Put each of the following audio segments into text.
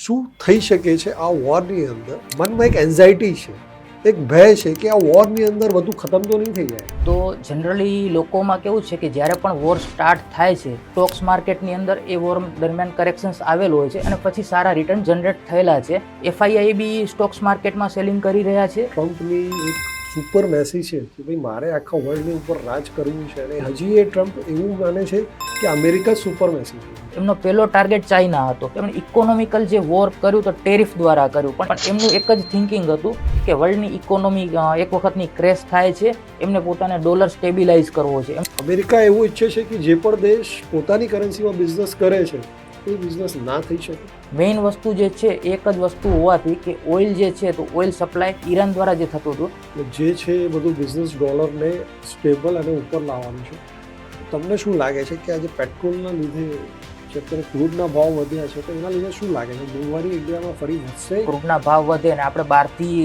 શું થઈ શકે છે આ વોરની અંદર? મનમાં એક એન્ઝાયટી છે, એક ભય છે કે આ વોરની અંદર બધું ખતમ તો નહીં થઈ જાય. તો જનરલી લોકોમાં કેવું છે કે જ્યારે પણ વોર સ્ટાર્ટ થાય છે, સ્ટોક્સ માર્કેટની અંદર એ વોર દરમિયાન કરેક્શન્સ આવેલ હોય છે અને પછી સારા રિટર્ન જનરેટ થયેલા છે. એફઆઈઆઈ બી સ્ટોક્સ માર્કેટમાં સેલિંગ કરી રહ્યા છે. ટ્રમ્પની એક સુપર મેસી છે કે ભાઈ મારે આખા વર્લ્ડની ઉપર રાજ કરવું છે અને હજી એ ટ્રમ્પ એવું માને છે કે અમેરિકા સુપર મેસી છે. એમનો પહેલો ટાર્ગેટ ચાઇના હતો. એમણે ઇકોનોમિકલ જે વોર કર્યું તો ટેરિફ દ્વારા કર્યું, પણ એમનું એક જ થિંકિંગ હતું કે વર્લ્ડની ઇકોનોમી એક વખતની ક્રેશ થાય છે, એમને પોતાને ડોલર સ્ટેબિલાઇઝ કરવો છે. અમેરિકા એવું ઈચ્છે છે કે જે પણ દેશ પોતાની કરન્સીમાં બિઝનેસ કરે છે એ બિઝનેસ ના થઈ શકે. મેઇન વસ્તુ જે છે એક જ વસ્તુ હોવાથી કે ઓઇલ જે છે તો ઓઇલ સપ્લાય ઈરાન દ્વારા જે થતું હતું, જે છે એ બધું બિઝનેસ ડોલરને સ્ટેબલ અને ઉપર લાવવાનું છે. તમને શું લાગે છે કે આજે પેટ્રોલના લીધે જે અત્યારે ક્રૂડના ભાવ વધ્યા છે તો એના લીધે શું લાગે છે મોંઘવારી ઇન્ડિયામાં ફરી વધશે? ક્રૂડના ભાવ વધે અને આપણે બહારથી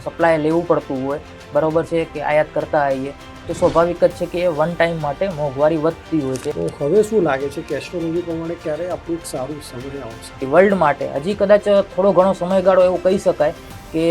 સપ્લાય લેવું પડતું હોય, બરોબર છે, કે આયાત કરતા આવીએ તો સ્વાભાવિક જ છે કે એ વન ટાઈમ માટે મોંઘવારી વધતી હોય છે. તો હવે શું લાગે છે કે એસ્ટ્રોલોજી પ્રમાણે ક્યારે આપણું એક સારું સમય આવશે વર્લ્ડ માટે હજી કદાચ થોડો ઘણો સમયગાળો એવું કહી શકાય કે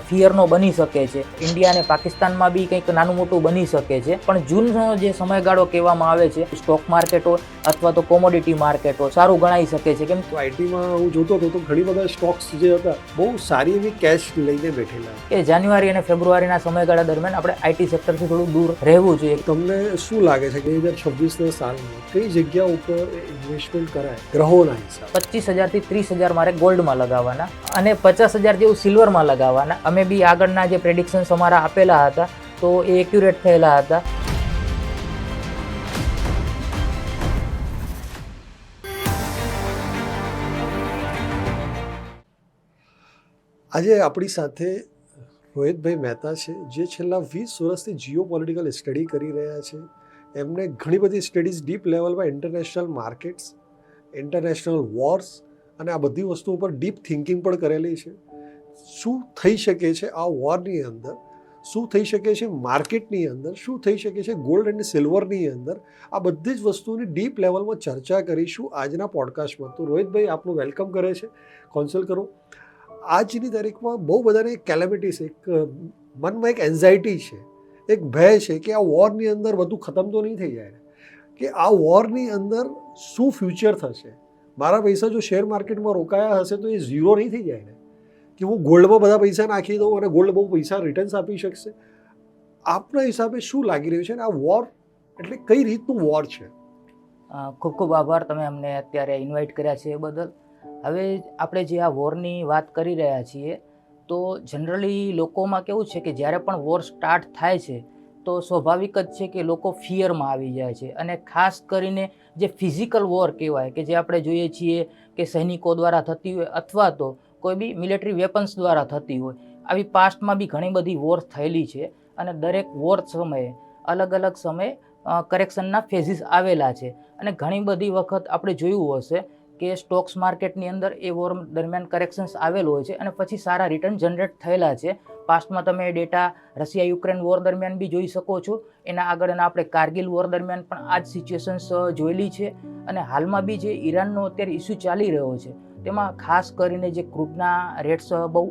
ફિયરનો બની શકે છે. ઇન્ડિયા અને પાકિસ્તાનમાં બી કંઈક નાનું મોટું બની શકે છે, પણ જૂનનો જે સમયગાળો કહેવામાં આવે છે સ્ટોક માર્કેટ હોય અથવા તો કોમોડિટી માર્કેટ હોય સારું ગણાઈ શકે છે. કેમ તો આઈટીમાં હું જોતો હતો તો ઘણી બધા સ્ટોક્સ જે હતા બહુ સારી એવી કેશ લઈને બેઠેલા કે જાન્યુઆરી અને ફેબ્રુઆરીના સમયગાળા દરમિયાન આપણે આઈટી સેક્ટરથી થોડું દૂર રહેવું જોઈએ. તમને શું લાગે છે 2026ના સાલમાં કઈ જગ્યા ઉપર ઇન્વેસ્ટમેન્ટ કરાય ગ્રહોના હિસાબ? 25,000 થી 30,000 મારે ગોલ્ડમાં લગાવવાના અને 50,000 જેવું સિલ્વરમાં લગાવવાના. અમે બી આગળના જે પ્રેડિક્શન્સ અમારા આપેલા હતા તો એ એક્યુરેટ થયેલા હતા. આજે આપણી સાથે રોહિતભાઈ મહેતા છે જે છેલ્લા 20 વર્ષથી જીઓ પોલિટિકલ સ્ટડી કરી રહ્યા છે. એમને ઘણી બધી સ્ટડીઝ ડીપ લેવલમાં ઇન્ટરનેશનલ માર્કેટ્સ, ઇન્ટરનેશનલ વોર્સ અને આ બધી વસ્તુઓ પર ડીપ થિંકિંગ પણ કરેલી છે. શું થઈ શકે છે આ વોરની અંદર, શું થઈ શકે છે માર્કેટની અંદર, શું થઈ શકે છે ગોલ્ડ અને સિલ્વરની અંદર, આ બધી જ વસ્તુની ડીપ લેવલમાં ચર્ચા કરીશું આજના પોડકાસ્ટમાં. તો રોહિતભાઈ આપનું વેલકમ કરે છે, કોન્સલ કરો. આજની તારીખમાં બહુ બધાને એક કેલેમિટી છે, એક મનમાં એક એન્ઝાયટી છે, એક ભય છે કે આ વોરની અંદર બધું ખતમ તો નહીં થઈ જાય, કે આ વોરની અંદર શું ફ્યુચર થશે, મારા પૈસા જો શેર માર્કેટમાં રોકાયા હશે તો એ ઝીરો નહીં થઈ જાય ને, કે હું ગોલ્ડમાં બધા પૈસા નાખી દઉં અને ગોલ્ડ બહુ પૈસા રિટર્ન્સ આપી શકશે. આપના હિસાબે શું લાગી રહ્યું છે અને આ વોર એટલે કઈ રીતનું વોર છે? ખૂબ ખૂબ આભાર તમે અમને અત્યારે ઇન્વાઇટ કર્યા છે એ બદલ. હવે આપણે જે આ વોરની વાત કરી રહ્યા છીએ તો જનરલી લોકોમાં કેવું છે કે જ્યારે પણ વોર સ્ટાર્ટ થાય છે તો સ્વાભાવિક જ છે કે લોકો ફિયરમાં આવી જાય છે. અને ખાસ કરીને જે ફિઝિકલ વોર કહેવાય કે જે આપણે જોઈએ છીએ કે સૈનિકો દ્વારા થતી હોય અથવા તો કોઈ બી મિલિટરી વેપન્સ દ્વારા થતી હોય, આવી પાસ્ટમાં બી ઘણી બધી વોર થયેલી છે અને દરેક વોર સમયે અલગ અલગ સમયે કરેક્શનના ફેઝિસ આવેલા છે. અને ઘણી બધી વખત આપણે જોયું હશે કે સ્ટોક્સ માર્કેટની અંદર એ વોર દરમિયાન કરેક્શન્સ આવેલ હોય છે અને પછી સારા રિટર્ન જનરેટ થયેલા છે. પાસ્ટમાં તમે ડેટા રશિયા યુક્રેન વોર દરમિયાન બી જોઈ શકો છો. એના આગળના આપણે કારગિલ વોર દરમિયાન પણ આ જ સિચ્યુએશન્સ જોયેલી છે. અને હાલમાં બી જે ઈરાનનો અત્યારે ઇસ્યુ ચાલી રહ્યો છે તેમાં ખાસ કરીને જે ક્રૂડના રેટ્સ બહુ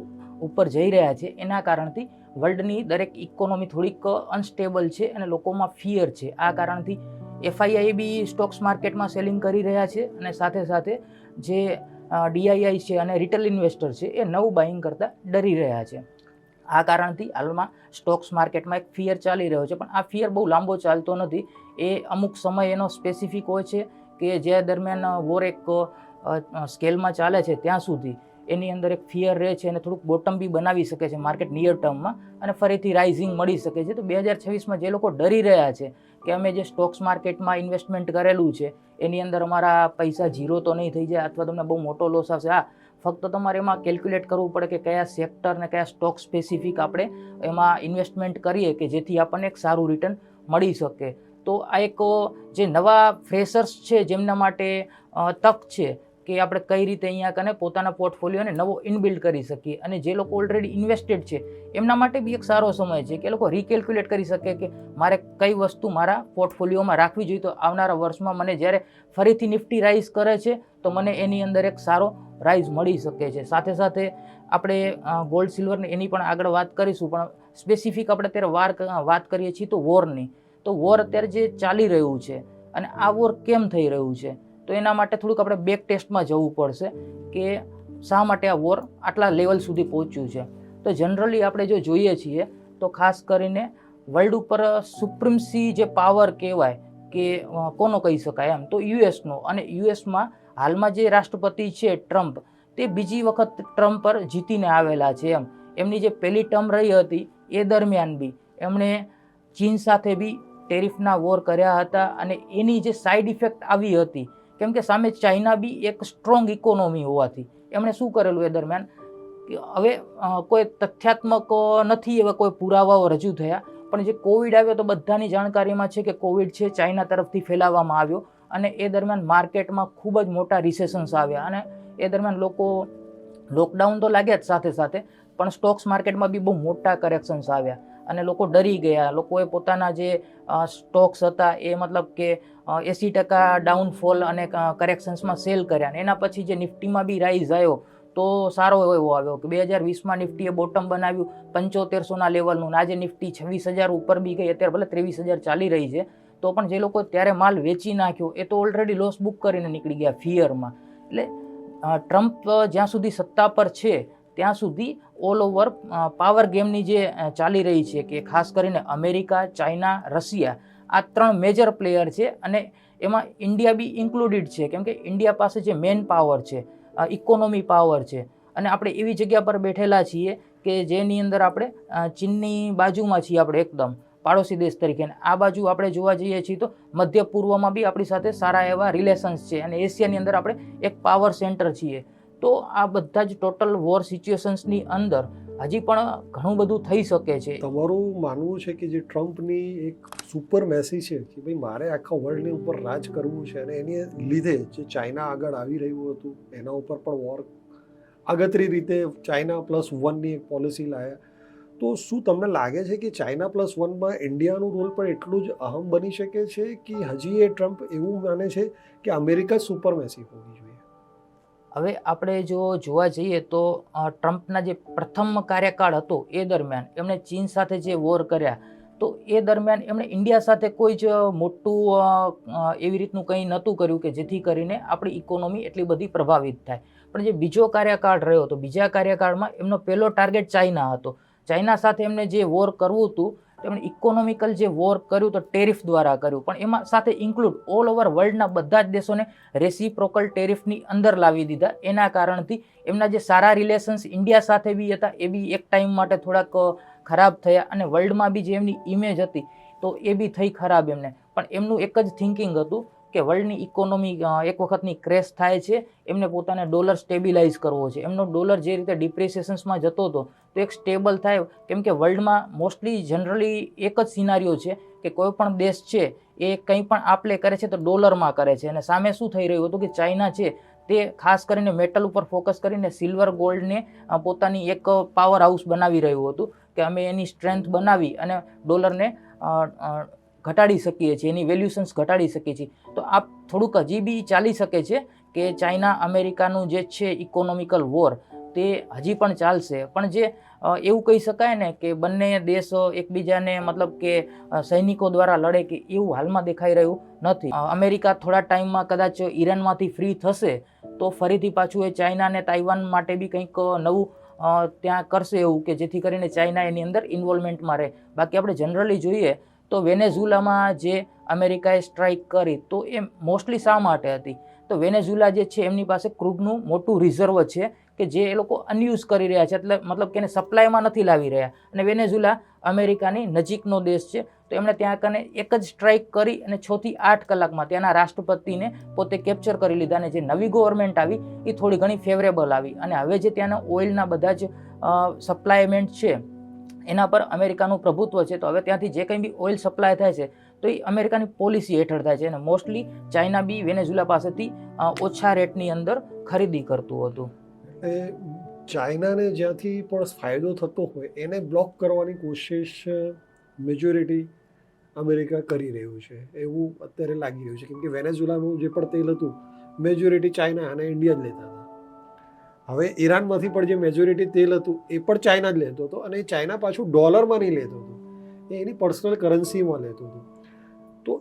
ઉપર જઈ રહ્યા છે એના કારણથી વર્લ્ડની દરેક ઇકોનોમી થોડીક અનસ્ટેબલ છે અને લોકોમાં ફિયર છે. આ કારણથી એફઆઈઆઈ બી સ્ટોક્સ માર્કેટમાં સેલિંગ કરી રહ્યા છે અને સાથે સાથે જે ડીઆઈઆઈ છે અને રિટેલ ઇન્વેસ્ટર છે એ નવું બાઇંગ કરતાં ડરી રહ્યા છે. આ કારણથી હાલમાં સ્ટોક્સ માર્કેટમાં એક ફિયર ચાલી રહ્યો છે, પણ આ ફિયર બહુ લાંબો ચાલતો નથી. એ અમુક સમય એનો સ્પેસિફિક હોય છે કે જે દરમિયાન વોર એક સ્કેલમાં ચાલે છે ત્યાં સુધી એની અંદર એક ફિયર રહે છે અને થોડુંક બોટમ બી બનાવી શકે છે માર્કેટ નિયર ટર્મમાં અને ફરીથી રાઇઝિંગ મળી શકે છે. તો 2026માં જે લોકો ડરી રહ્યા છે કે અમે જે સ્ટોક્સ માર્કેટમાં ઇન્વેસ્ટમેન્ટ કરેલું છે એની અંદર અમારા પૈસા ઝીરો તો નહીં થઈ જાય અથવા તમને બહુ મોટો લોસ આવશે, ફક્ત તમારે એમાં કેલ્ક્યુલેટ કરવું પડે કે કયા સેક્ટર ને કયા સ્ટોક સ્પેસિફિક આપણે એમાં ઇન્વેસ્ટમેન્ટ કરીએ કે જેથી આપણને એક સારું રિટર્ન મળી શકે. તો આ એક જે નવા ફ્રેશર્સ છે જેમના માટે તક છે કે આપણે કઈ રીતે અહીંયા કને પોતાના પોર્ટફોલિયોને નવો ઇનબિલ્ડ કરી શકીએ. અને જે લોકો ઓલરેડી ઇન્વેસ્ટેડ છે એમના માટે બી એક સારો સમય છે કે એ લોકો રિકેલ્ક્યુલેટ કરી શકે કે મારે કઈ વસ્તુ મારા પોર્ટફોલિયોમાં રાખવી જોઈએ તો આવનારા વર્ષમાં મને જ્યારે ફરીથી નિફ્ટી રાઇઝ કરે છે તો મને એની અંદર એક સારો રાઇઝ મળી શકે છે. સાથે સાથે આપણે ગોલ્ડ સિલ્વરની એની પણ આગળ વાત કરીશું, પણ સ્પેસિફિક આપણે અત્યારે વાત કરીએ છીએ તો વોરની. તો વોર અત્યારે જે ચાલી રહ્યું છે અને આ વોર કેમ થઈ રહ્યું છે, તો એના માટે થોડુંક આપણે બેક ટેસ્ટમાં જવું પડશે કે શા માટે આ વોર આટલા લેવલ સુધી પહોંચ્યું છે. તો જનરલી આપણે જો જોઈએ છીએ તો ખાસ કરીને વર્લ્ડ ઉપર સુપ્રીમસી જે પાવર કહેવાય કે કોનો કહી શકાય એમ, તો યુએસનો. અને યુએસમાં હાલમાં જે રાષ્ટ્રપતિ છે ટ્રમ્પ, તે બીજી વખત ટ્રમ્પ પર જીતીને આવેલા છે એમ. એમની જે પહેલી ટર્મ રહી હતી એ દરમિયાન બી એમણે ચીન સાથે બી ટેરિફના વોર કર્યા હતા અને એની જે સાઈડ ઇફેક્ટ આવી હતી, કેમ કે સામે ચાઇના બી એક સ્ટ્રોંગ ઇકોનોમી હોવાથી એમણે શું કરેલું એ દરમિયાન કે હવે કોઈ તથ્યાત્મક નથી એવા કોઈ પુરાવાઓ રજૂ થયા, પણ જે કોવિડ આવ્યો તો બધાની જાણકારીમાં છે કે કોવિડ છે ચાઇના તરફથી ફેલાવવામાં આવ્યો અને એ દરમિયાન માર્કેટમાં ખૂબ જ મોટા રિસેશન્સ આવ્યા અને એ દરમિયાન લોકો લોકડાઉન તો લાગ્યા જ સાથે સાથે, પણ સ્ટોક્સ માર્કેટમાં બી બહુ મોટા કરેક્શન્સ આવ્યા અને લોકો ડરી ગયા. લોકોએ પોતાના જે સ્ટોક્સ હતા એ મતલબ કે 80% ડાઉનફોલ અને કરેક્શન્સમાં સેલ કર્યા. અને એના પછી જે નિફ્ટીમાં બી રાઇઝ આવ્યો તો સારો એવો આવ્યો કે 2020માં નિફ્ટીએ બોટમ બનાવ્યું 7500ના લેવલનું. આજે નિફ્ટી 26,000 ઉપર બી ગઈ. અત્યારે ભલે 23,000 ચાલી રહી છે, તો પણ જે લોકો ત્યારે માલ વેચી નાખ્યો એ તો ઓલરેડી લોસ બુક કરીને નીકળી ગયા ફિયરમાં. એટલે ટ્રમ્પ જ્યાં સુધી સત્તા પર છે ત્યાં સુધી ઓલ ઓવર પાવર ગેમની જે ચાલી રહી છે કે ખાસ કરીને અમેરિકા, ચાઇના, રશિયા આ 3 મેજર પ્લેયર છે અને એમાં ઇન્ડિયા બી ઇન્ક્લુડિડ છે, કેમ કે ઇન્ડિયા પાસે જે મેન પાવર છે, ઇકોનોમી પાવર છે અને આપણે એવી જગ્યા પર બેઠેલા છીએ કે જેની અંદર આપણે ચીનની બાજુમાં છીએ, આપણે એકદમ પાડોશી દેશ તરીકે. આ બાજુ આપણે જોવા જઈએ છીએ તો મધ્ય પૂર્વમાં બી આપણી સાથે સારા એવા રિલેશન્સ છે અને એશિયાની અંદર આપણે એક પાવર સેન્ટર છીએ. તો આ બધા જ ટોટલ વોર સિચ્યુએશન્સની અંદર હજી પણ ઘણું બધું થઈ શકે છે. તમારું માનવું છે કે જે ટ્રમ્પની એક સુપર મેસી છે કે ભાઈ મારે આખા વર્લ્ડની ઉપર રાજ કરવું છે અને એની લીધે જે ચાઇના આગળ આવી રહ્યું હતું એના ઉપર પણ વોર આગતરી રીતે ચાઇના +1ની એક પોલિસી લાવ્યા. તો શું તમને લાગે છે કે ચાઇના +1માં ઇન્ડિયાનું રોલ પણ એટલું જ અહમ બની શકે છે કે હજી એ ટ્રમ્પ એવું માને છે કે અમેરિકા સુપર મેસી હોવી જોઈએ? હવે આપણે જો જોવા જઈએ તો ટ્રમ્પના જે પ્રથમ કાર્યકાળ હતો એ દરમિયાન એમણે ચીન સાથે જે વોર કર્યા, તો એ દરમિયાન એમણે ઇન્ડિયા સાથે કોઈ જ મોટું એવી રીતનું કંઈ નહોતું કર્યું કે જેથી કરીને આપણી ઇકોનોમી એટલી બધી પ્રભાવિત થાય. પણ જે બીજો કાર્યકાળ રહ્યો તો બીજા કાર્યકાળમાં એમનો પહેલો ટાર્ગેટ ચાઇના હતો. ચાઇના સાથે એમને જે વોર કરવું હતું તેમણે ઇકોનોમિકલ જે વોર કર્યું તો ટેરિફ દ્વારા કર્યું, પણ એમાં સાથે ઇન્ક્લુડ ઓલ ઓવર વર્લ્ડના બધા જ દેશોને રેસિપ્રોકલ ટેરિફની અંદર લાવી દીધા. એના કારણથી એમના જે સારા રિલેશન્સ ઇન્ડિયા સાથે બી હતા એ બી એક ટાઈમ માટે થોડાક ખરાબ થયા અને વર્લ્ડમાં બી જે એમની ઇમેજ હતી તો એ બી થઈ ખરાબ એમને. પણ એમનું એક જ થિંકિંગ હતું કે વર્લ્ડની ઇકોનોમી એક વખતની ક્રેશ થાય છે, એમને પોતાને ડોલર સ્ટેબિલાઇઝ કરવો છે. એમનો ડોલર જે રીતે ડિપ્રિસિએશન્સમાં જતો હતો તો એક સ્ટેબલ થાય, કેમ કે વર્લ્ડમાં મોસ્ટલી જનરલી એક જ સિનારીઓ છે કે કોઈ પણ દેશ છે એ કંઈ પણ આપલે કરે છે તો ડોલરમાં કરે છે. અને સામે શું થઈ રહ્યું હતું કે ચાઇના છે તે ખાસ કરીને મેટલ ઉપર ફોકસ કરીને સિલ્વર ગોલ્ડને પોતાની એક પાવર હાઉસ બનાવી રહ્યું હતું કે અમે એની સ્ટ્રેન્થ બનાવી અને ડોલરને ઘટાડી શકીએ છીએ, એની વેલ્યુશન્સ ઘટાડી શકીએ છીએ. તો આ થોડુંક હજી બી ચાલી શકે છે કે ચાઇના અમેરિકાનું જે છે ઇકોનોમિકલ વોર તે હજી પણ ચાલશે. પણ જે એવું કહી શકાય ને કે બંને દેશ એકબીજાને મતલબ કે સૈનિકો દ્વારા લડે કે એવું હાલમાં દેખાઈ રહ્યું નથી. અમેરિકા થોડા ટાઈમમાં કદાચ ઈરાનમાંથી ફ્રી થશે તો ફરીથી પાછું એ ચાઇના અને તાઇવાન માટે બી કંઈક નવું ત્યાં કરશે એવું કે જેથી કરીને ચાઇના એની અંદર ઇન્વોલ્વમેન્ટમાં રહે. બાકી આપણે જનરલી જોઈએ તો વેનેઝુલામાં જે અમેરિકાએ સ્ટ્રાઇક કરી તો એ મોસ્ટલી શા માટે હતી, તો વેનેઝુલા જે છે એમની પાસે ક્રૂડનું મોટું રિઝર્વ છે કે જે એ લોકો અનયુઝ કરી રહ્યા છે, એટલે મતલબ કે એને સપ્લાયમાં નથી લાવી રહ્યા. અને વેનેઝુલા અમેરિકાની નજીકનો દેશ છે, તો એમણે ત્યાં કને એક જ સ્ટ્રાઇક કરી અને 6 થી 8 કલાકમાં ત્યાંના રાષ્ટ્રપતિને પોતે કેપ્ચર કરી લીધા. અને જે નવી ગવર્મેન્ટ આવી એ થોડી ઘણી ફેવરેબલ આવી અને હવે જે ત્યાંના ઓઇલના બધા જ સપ્લાયમેન્ટ છે એના પર અમેરિકાનું પ્રભુત્વ છે. તો હવે ત્યાંથી જે કંઈ બી ઓઇલ સપ્લાય થાય છે તો એ અમેરિકાની પોલિસી હેઠળ થાય છે અને મોસ્ટલી ચાઇના બી વેનેઝુલા પાસેથી ઓછા રેટની અંદર ખરીદી કરતું હતું. ચાઇનાને જ્યાંથી પણ ફાયદો થતો હોય એને બ્લોક કરવાની કોશિશ મેજોરિટી અમેરિકા કરી રહ્યું છે એવું અત્યારે લાગી રહ્યું છે, કેમ કે વેનેઝુલાનું જે પણ તેલ હતું મેજોરિટી ચાઇના અને ઇન્ડિયા જ લેતા હતા. હવે ઈરાનમાંથી પણ જે મેજોરિટી તેલ હતું એ પણ ચાઇના જ લેતો હતો, અને એ ચાઇના પાછું ડોલરમાં નહીં લેતો હતો, એ એની પર્સનલ કરન્સીમાં લેતો હતો. તો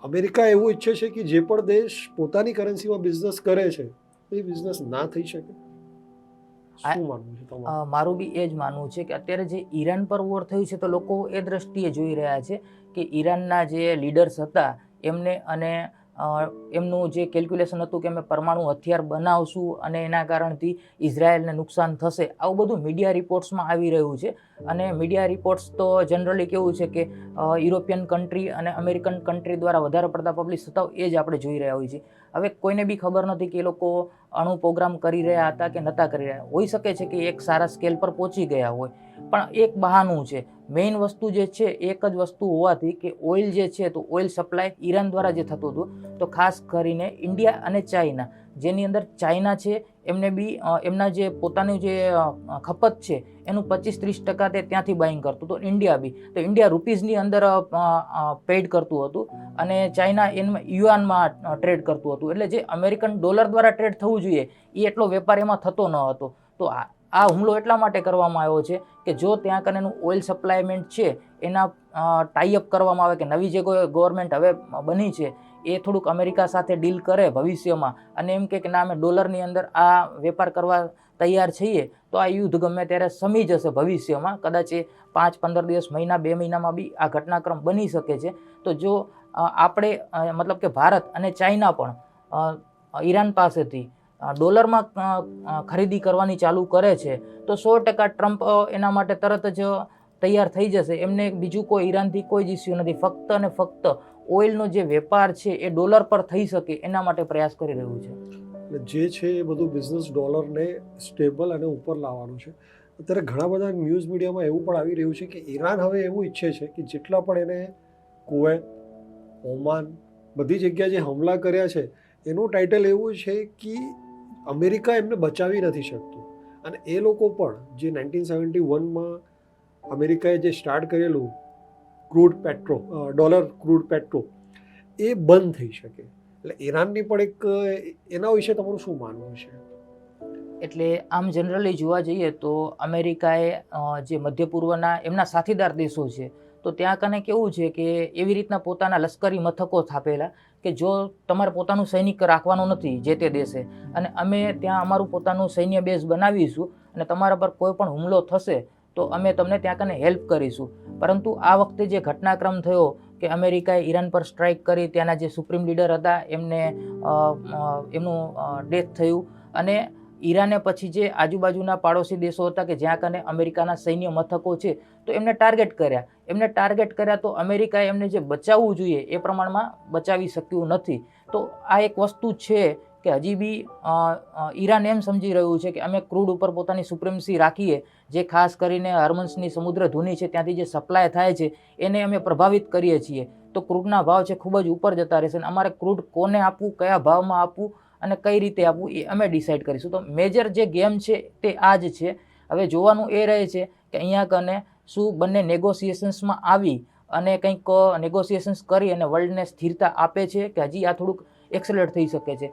અમેરિકા એવું ઈચ્છે છે કે જે પણ દેશ પોતાની કરન્સીમાં બિઝનેસ કરે છે એ બિઝનેસ ના થઈ શકે. શું માનવું છે તમારું? મારું બી એ જ માનવું છે કે અત્યારે જે ઈરાન પર વોર થયું છે તો લોકો એ દ્રષ્ટિએ જોઈ રહ્યા છે કે ઈરાનના જે લીડર્સ હતા એમને અને એમનું જે કેલ્ક્યુલેશન હતું કે અમે પરમાણુ હથિયાર બનાવશું અને એના કારણથી ઇઝરાયલને નુકસાન થશે, આવું બધું મીડિયા રિપોર્ટ્સમાં આવી રહ્યું છે. અને મીડિયા રિપોર્ટ્સ તો જનરલી કેવું છે કે યુરોપિયન કન્ટ્રી અને અમેરિકન કન્ટ્રી દ્વારા વધારે પડતા પબ્લિશ થતા હોય એ જ આપણે જોઈ રહ્યા હોઈએ છીએ. હવે કોઈને બી ખબર નથી કે એ લોકો અણુ પ્રોગ્રામ કરી રહ્યા હતા કે નહોતા કરી રહ્યા. હોઈ શકે છે કે એક સારા સ્કેલ પર પહોંચી ગયા હોય, પણ એક બહાનું છે. મેઇન વસ્તુ જે છે એક જ વસ્તુ હોવાથી કે ઓઇલ જે છે તો ઓઇલ સપ્લાય ઈરાન દ્વારા જે થતું હતું, તો ખાસ કરીને ઇન્ડિયા અને ચાઇના, જેની અંદર ચાઇના છે એમને બી એમના જે પોતાનું જે ખપત છે એનું 25-30% તે ત્યાંથી બાઇંગ કરતું હતું. ઇન્ડિયા બી તો ઇન્ડિયા રૂપીઝની અંદર પેઇડ કરતું હતું અને ચાઇના એમાં યુઆનમાં ટ્રેડ કરતું હતું. એટલે જે અમેરિકન ડોલર દ્વારા ટ્રેડ થવું જોઈએ એ એટલો વેપાર એમાં થતો ન હતો. તો આ હુમલો એટલા માટે કરવામાં આવ્યો છે કે જો ત્યાં કનેનું ઓઇલ સપ્લાયમેન્ટ છે એના ટાઈઅપ કરવામાં આવે કે નવી જે ગવર્મેન્ટ હવે બની છે એ થોડુંક અમેરિકા સાથે ડીલ કરે ભવિષ્યમાં અને એમ કે ના અમે ડોલરની અંદર આ વેપાર કરવા તૈયાર છીએ, તો આ યુદ્ધ ગમે ત્યારે સમી જશે ભવિષ્યમાં. કદાચ એ 5-15 દિવસ, મહિના, 2 મહિનામાં બી આ ઘટનાક્રમ બની શકે છે. તો જો આપણે મતલબ કે ભારત અને ચાઇના પણ ઈરાન પાસેથી ડોલરમાં ખરીદી કરવાની ચાલુ કરે છે તો 100% ટ્રમ્પ એના માટે તરત જ તૈયાર થઈ જશે. એમને બીજું કોઈ ઈરાનથી કોઈ જ ઇસ્યુ નથી. ફક્ત અને ફક્ત ઓઇલનો જે વેપાર છે એ ડોલર પર થઈ શકે એના માટે પ્રયાસ કરી રહ્યું છે. એટલે જે છે એ બધું બિઝનેસ ડોલરને સ્ટેબલ અને ઉપર લાવવાનું છે. અત્યારે ઘણા બધા ન્યૂઝ મીડિયામાં એવું પણ આવી રહ્યું છે કે ઈરાન હવે એવું ઈચ્છે છે કે જેટલા પણ એને કુવૈત, ઓમાન, બધી જગ્યાએ જે હમલા કર્યા છે એનું ટાઇટલ એવું છે કે અમેરિકા એમને બચાવી નથી શકતું. અને એ લોકો પણ જે 1971માં અમેરિકાએ જે સ્ટાર્ટ કરેલું ડોલર ક્રૂડ પેટ્રો એ બંધ થઈ શકે. એટલે ઈરાનની પણ એક એના વિશે તમારું શું માનવું છે? એટલે આમ જનરલી જોવા જઈએ તો અમેરિકાએ જે મધ્ય પૂર્વના એમના સાથીદાર દેશો છે તો ત્યાં કને કેવું છે કે એવી રીતના પોતાના લશ્કરી મથકો સ્થાપેલા કે જો તમારે પોતાનું સૈનિક રાખવાનું નથી જે તે દેશે અને અમે ત્યાં અમારું પોતાનું સૈન્ય બેઝ બનાવીશું અને તમારા પર કોઈ પણ હુમલો થશે તો અમે તમને ત્યાં કને હેલ્પ કરીશું. પરંતુ આ વખતે જે ઘટનાક્રમ થયો કે અમેરિકાએ ઈરાન પર સ્ટ્રાઇક કરી, ત્યાંના જે સુપ્રીમ લીડર હતા એમનું ડેથ થયું અને ઈરાને પછી જે આજુબાજુના પાડોશી દેશો હતા કે જ્યાં કને અમેરિકાના સૈન્ય મથકો છે તો એમને ટાર્ગેટ કર્યા તો અમેરિકાએ એમને જે બચાવવું જોઈએ એ પ્રમાણમાં બચાવી શક્યું નથી. તો આ એક વસ્તુ છે કે હજી બી ઈરાન એમ સમજી રહ્યું છે કે અમે ક્રૂડ ઉપર પોતાની સુપ્રીમસી રાખીએ, જે ખાસ કરીને હર્મન્સની સમુદ્ર ધુની છે ત્યાંથી જે સપ્લાય થાય છે એને અમે પ્રભાવિત કરીએ છીએ તો ક્રૂડના ભાવ છે ખૂબ જ ઉપર જતા રહેશે અને અમારે ક્રૂડ કોને આપવું, કયા ભાવમાં આપવું અને કઈ રીતે આપવું એ અમે ડિસાઇડ કરીશું. તો મેજર જે ગેમ છે તે આ જ છે. હવે જોવાનું એ રહે છે કે અહીંયા કને શું બંને નેગોશિએશન્સમાં આવી અને કંઈક નેગોશિએશન્સ કરી અને વર્લ્ડને સ્થિરતા આપે છે કે હજી આ થોડુંક એક્સેલરેટ થઈ શકે છે.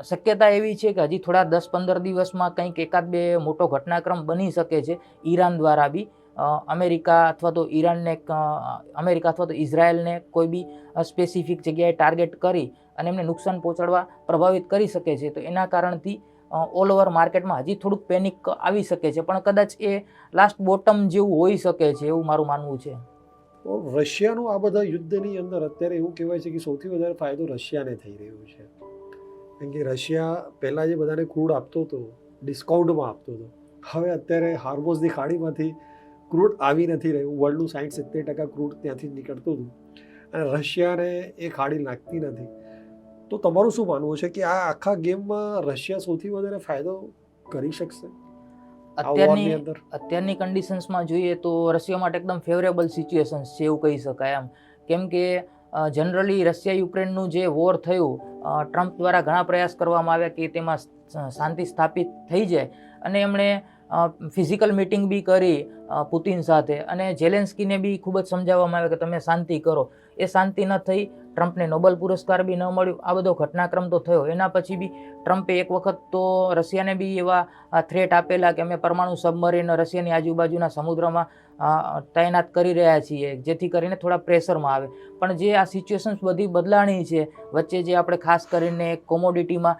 શક્યતા એવી છે કે હજી થોડા 10-15 દિવસમાં કંઈક એકાદ બે મોટો ઘટનાક્રમ બની શકે છે ઈરાન દ્વારા બી. અમેરિકા અથવા તો ઇઝરાયલને કોઈ બી સ્પેસિફિક જગ્યાએ ટાર્ગેટ કરી અને એમને નુકસાન પહોંચાડવા પ્રભાવિત કરી શકે છે. તો એના કારણથી ઓલ ઓવર માર્કેટમાં હજી થોડુંક પેનિક આવી શકે છે, પણ કદાચ એ લાસ્ટ બોટમ જેવું હોઈ શકે છે એવું મારું માનવું છે. રશિયાનું આ બધા યુદ્ધની અંદર અત્યારે એવું કહેવાય છે કે સૌથી વધારે ફાયદો રશિયાને થઈ રહ્યો છે. કારણ કે રશિયા પહેલાં જે બધાને ક્રૂડ આપતો હતો ડિસ્કાઉન્ટમાં આપતો હતો, હવે અત્યારે હાર્મોઝની ખાડીમાંથી ક્રૂડ આવી નથી રહ્યું. વર્લ્ડનું 60-70% ક્રૂડ ત્યાંથી જ નીકળતું હતું અને રશિયાને એ ખાડી લાગતી નથી. તો તમારું શું માનવું છે કે આ આખા ગેમમાં રશિયા સૌથી વધારે ફાયદો કરી શકશે? અત્યારની કન્ડિશન્સમાં જોઈએ તો રશિયા માટે એકદમ ફેવરેબલ સિચ્યુએશન્સ છે એવું કહી શકાય એમ. કેમ કે જનરલી રશિયા યુક્રેનનું જે વોર થયું, ટ્રમ્પ દ્વારા ઘણા પ્રયાસ કરવામાં આવ્યા કે તેમાં શાંતિ સ્થાપિત થઈ જાય અને એમણે ફિઝિકલ મિટિંગ બી કરી પુતિન સાથે, અને ઝેલેન્સ્કીને બી ખૂબ જ સમજાવવામાં આવે કે તમે શાંતિ કરો. એ શાંતિ ન થઈ, ટ્રમ્પને નોબેલ પુરસ્કાર બી ન મળ્યું. આ બધો ઘટનાક્રમ તો થયો. એના પછી બી ટ્રમ્પે એક વખત તો રશિયાને બી એવા થ્રેટ આપેલા કે અમે પરમાણુ સબમરીન રશિયાની આજુબાજુના સમુદ્રમાં તૈનાત કરી રહ્યા છીએ, જેથી કરીને થોડા પ્રેશરમાં આવે. પણ જે આ સિચ્યુએશન્સ બધી બદલાણી છે, વચ્ચે જે આપણે ખાસ કરીને કોમોડિટીમાં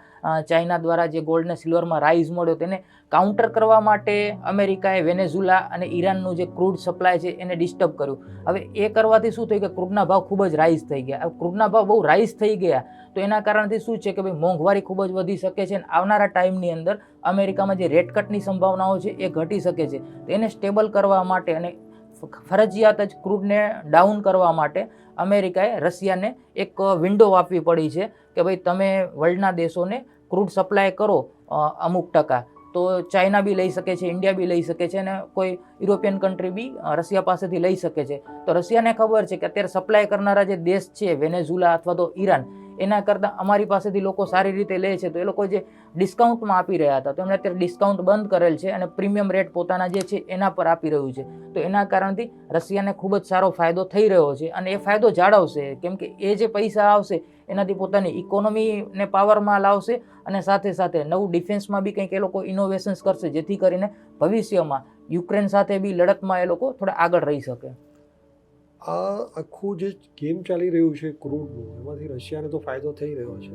ચાઇના દ્વારા જે ગોલ્ડ ને સિલ્વરમાં રાઇઝ મળ્યો, તેને કાઉન્ટર કરવા માટે અમેરિકાએ વેનેઝુલા અને ઈરાનનું જે ક્રૂડ સપ્લાય છે એને ડિસ્ટર્બ કર્યું. હવે એ કરવાથી શું થયું કે ક્રૂડના ભાવ ખૂબ જ રાઇઝ થઈ ગયા. ક્રૂડના ભાવ બહુ રાઇઝ થઈ ગયા તો એના કારણથી શું છે કે ભાઈ મોંઘવારી ખૂબ જ વધી શકે છે, અને આવનારા ટાઈમની અંદર અમેરિકામાં જે રેટ કટની સંભાવનાઓ છે એ ઘટી શકે છે. તો એને સ્ટેબલ કરવા માટે અને ફરજિયાત જ ક્રૂડને ડાઉન કરવા માટે અમેરિકાએ રશિયાને એક વિન્ડો આપવી પડી છે કે ભાઈ તમે વર્લ્ડના દેશોને ક્રૂડ સપ્લાય કરો અમુક ટકા. તો ચાઇના બી લઈ શકે છે, ઇન્ડિયા બી લઈ શકે છે, અને કોઈ યુરોપિયન કન્ટ્રી બી રશિયા પાસેથી લઈ શકે છે. તો રશિયાને ખબર છે કે અત્યારે સપ્લાય કરનારા જે દેશ છે વેનેઝુલા અથવા તો ઈરાન, એના કરતાં અમારી પાસેથી લોકો સારી રીતે લે છે, તો એ લોકો જે ડિસ્કાઉન્ટમાં આપી રહ્યા હતા તો એમણે અત્યારે ડિસ્કાઉન્ટ બંધ કરેલ છે અને પ્રીમિયમ રેટ પોતાના જે છે એના પર આપી રહ્યું છે. તો એના કારણથી રશિયાને ખૂબ જ સારો ફાયદો થઈ રહ્યો છે, અને એ ફાયદો જાળવશે, કેમ કે એ જે પૈસા આવશે એનાથી પોતાની ઇકોનોમીને પાવરમાં લાવશે, અને સાથે સાથે નવું ડિફેન્સમાં બી કંઈક એ લોકો ઇનોવેશન્સ કરશે, જેથી કરીને ભવિષ્યમાં યુક્રેન સાથે બી લડતમાં એ લોકો થોડા આગળ રહી શકે. આ આખું જે ગેમ ચાલી રહ્યું છે ક્રૂડનું, એમાંથી રશિયાને તો ફાયદો થઈ રહ્યો છે,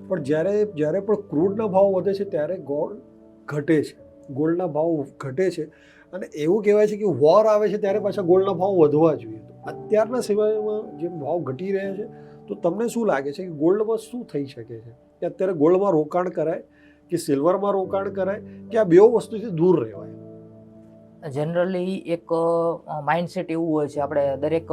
પણ જ્યારે પણ ક્રૂડના ભાવ વધે છે ત્યારે ગોલ્ડ ઘટે છે, ગોલ્ડના ભાવ ઘટે છે, અને એવું કહેવાય છે કે વોર આવે છે ત્યારે પાછા ગોલ્ડના ભાવ વધવા જોઈએ. તો અત્યારના સમયમાં જે ભાવ ઘટી રહ્યા છે, તો તમને શું લાગે છે કે ગોલ્ડમાં શું થઈ શકે છે, કે અત્યારે ગોલ્ડમાં રોકાણ કરાય કે સિલ્વરમાં રોકાણ કરાય, કે આ બે વસ્તુથી દૂર રહેવાય? જનરલી એક માઇન્ડસેટ એવું હોય છે આપણે દરેક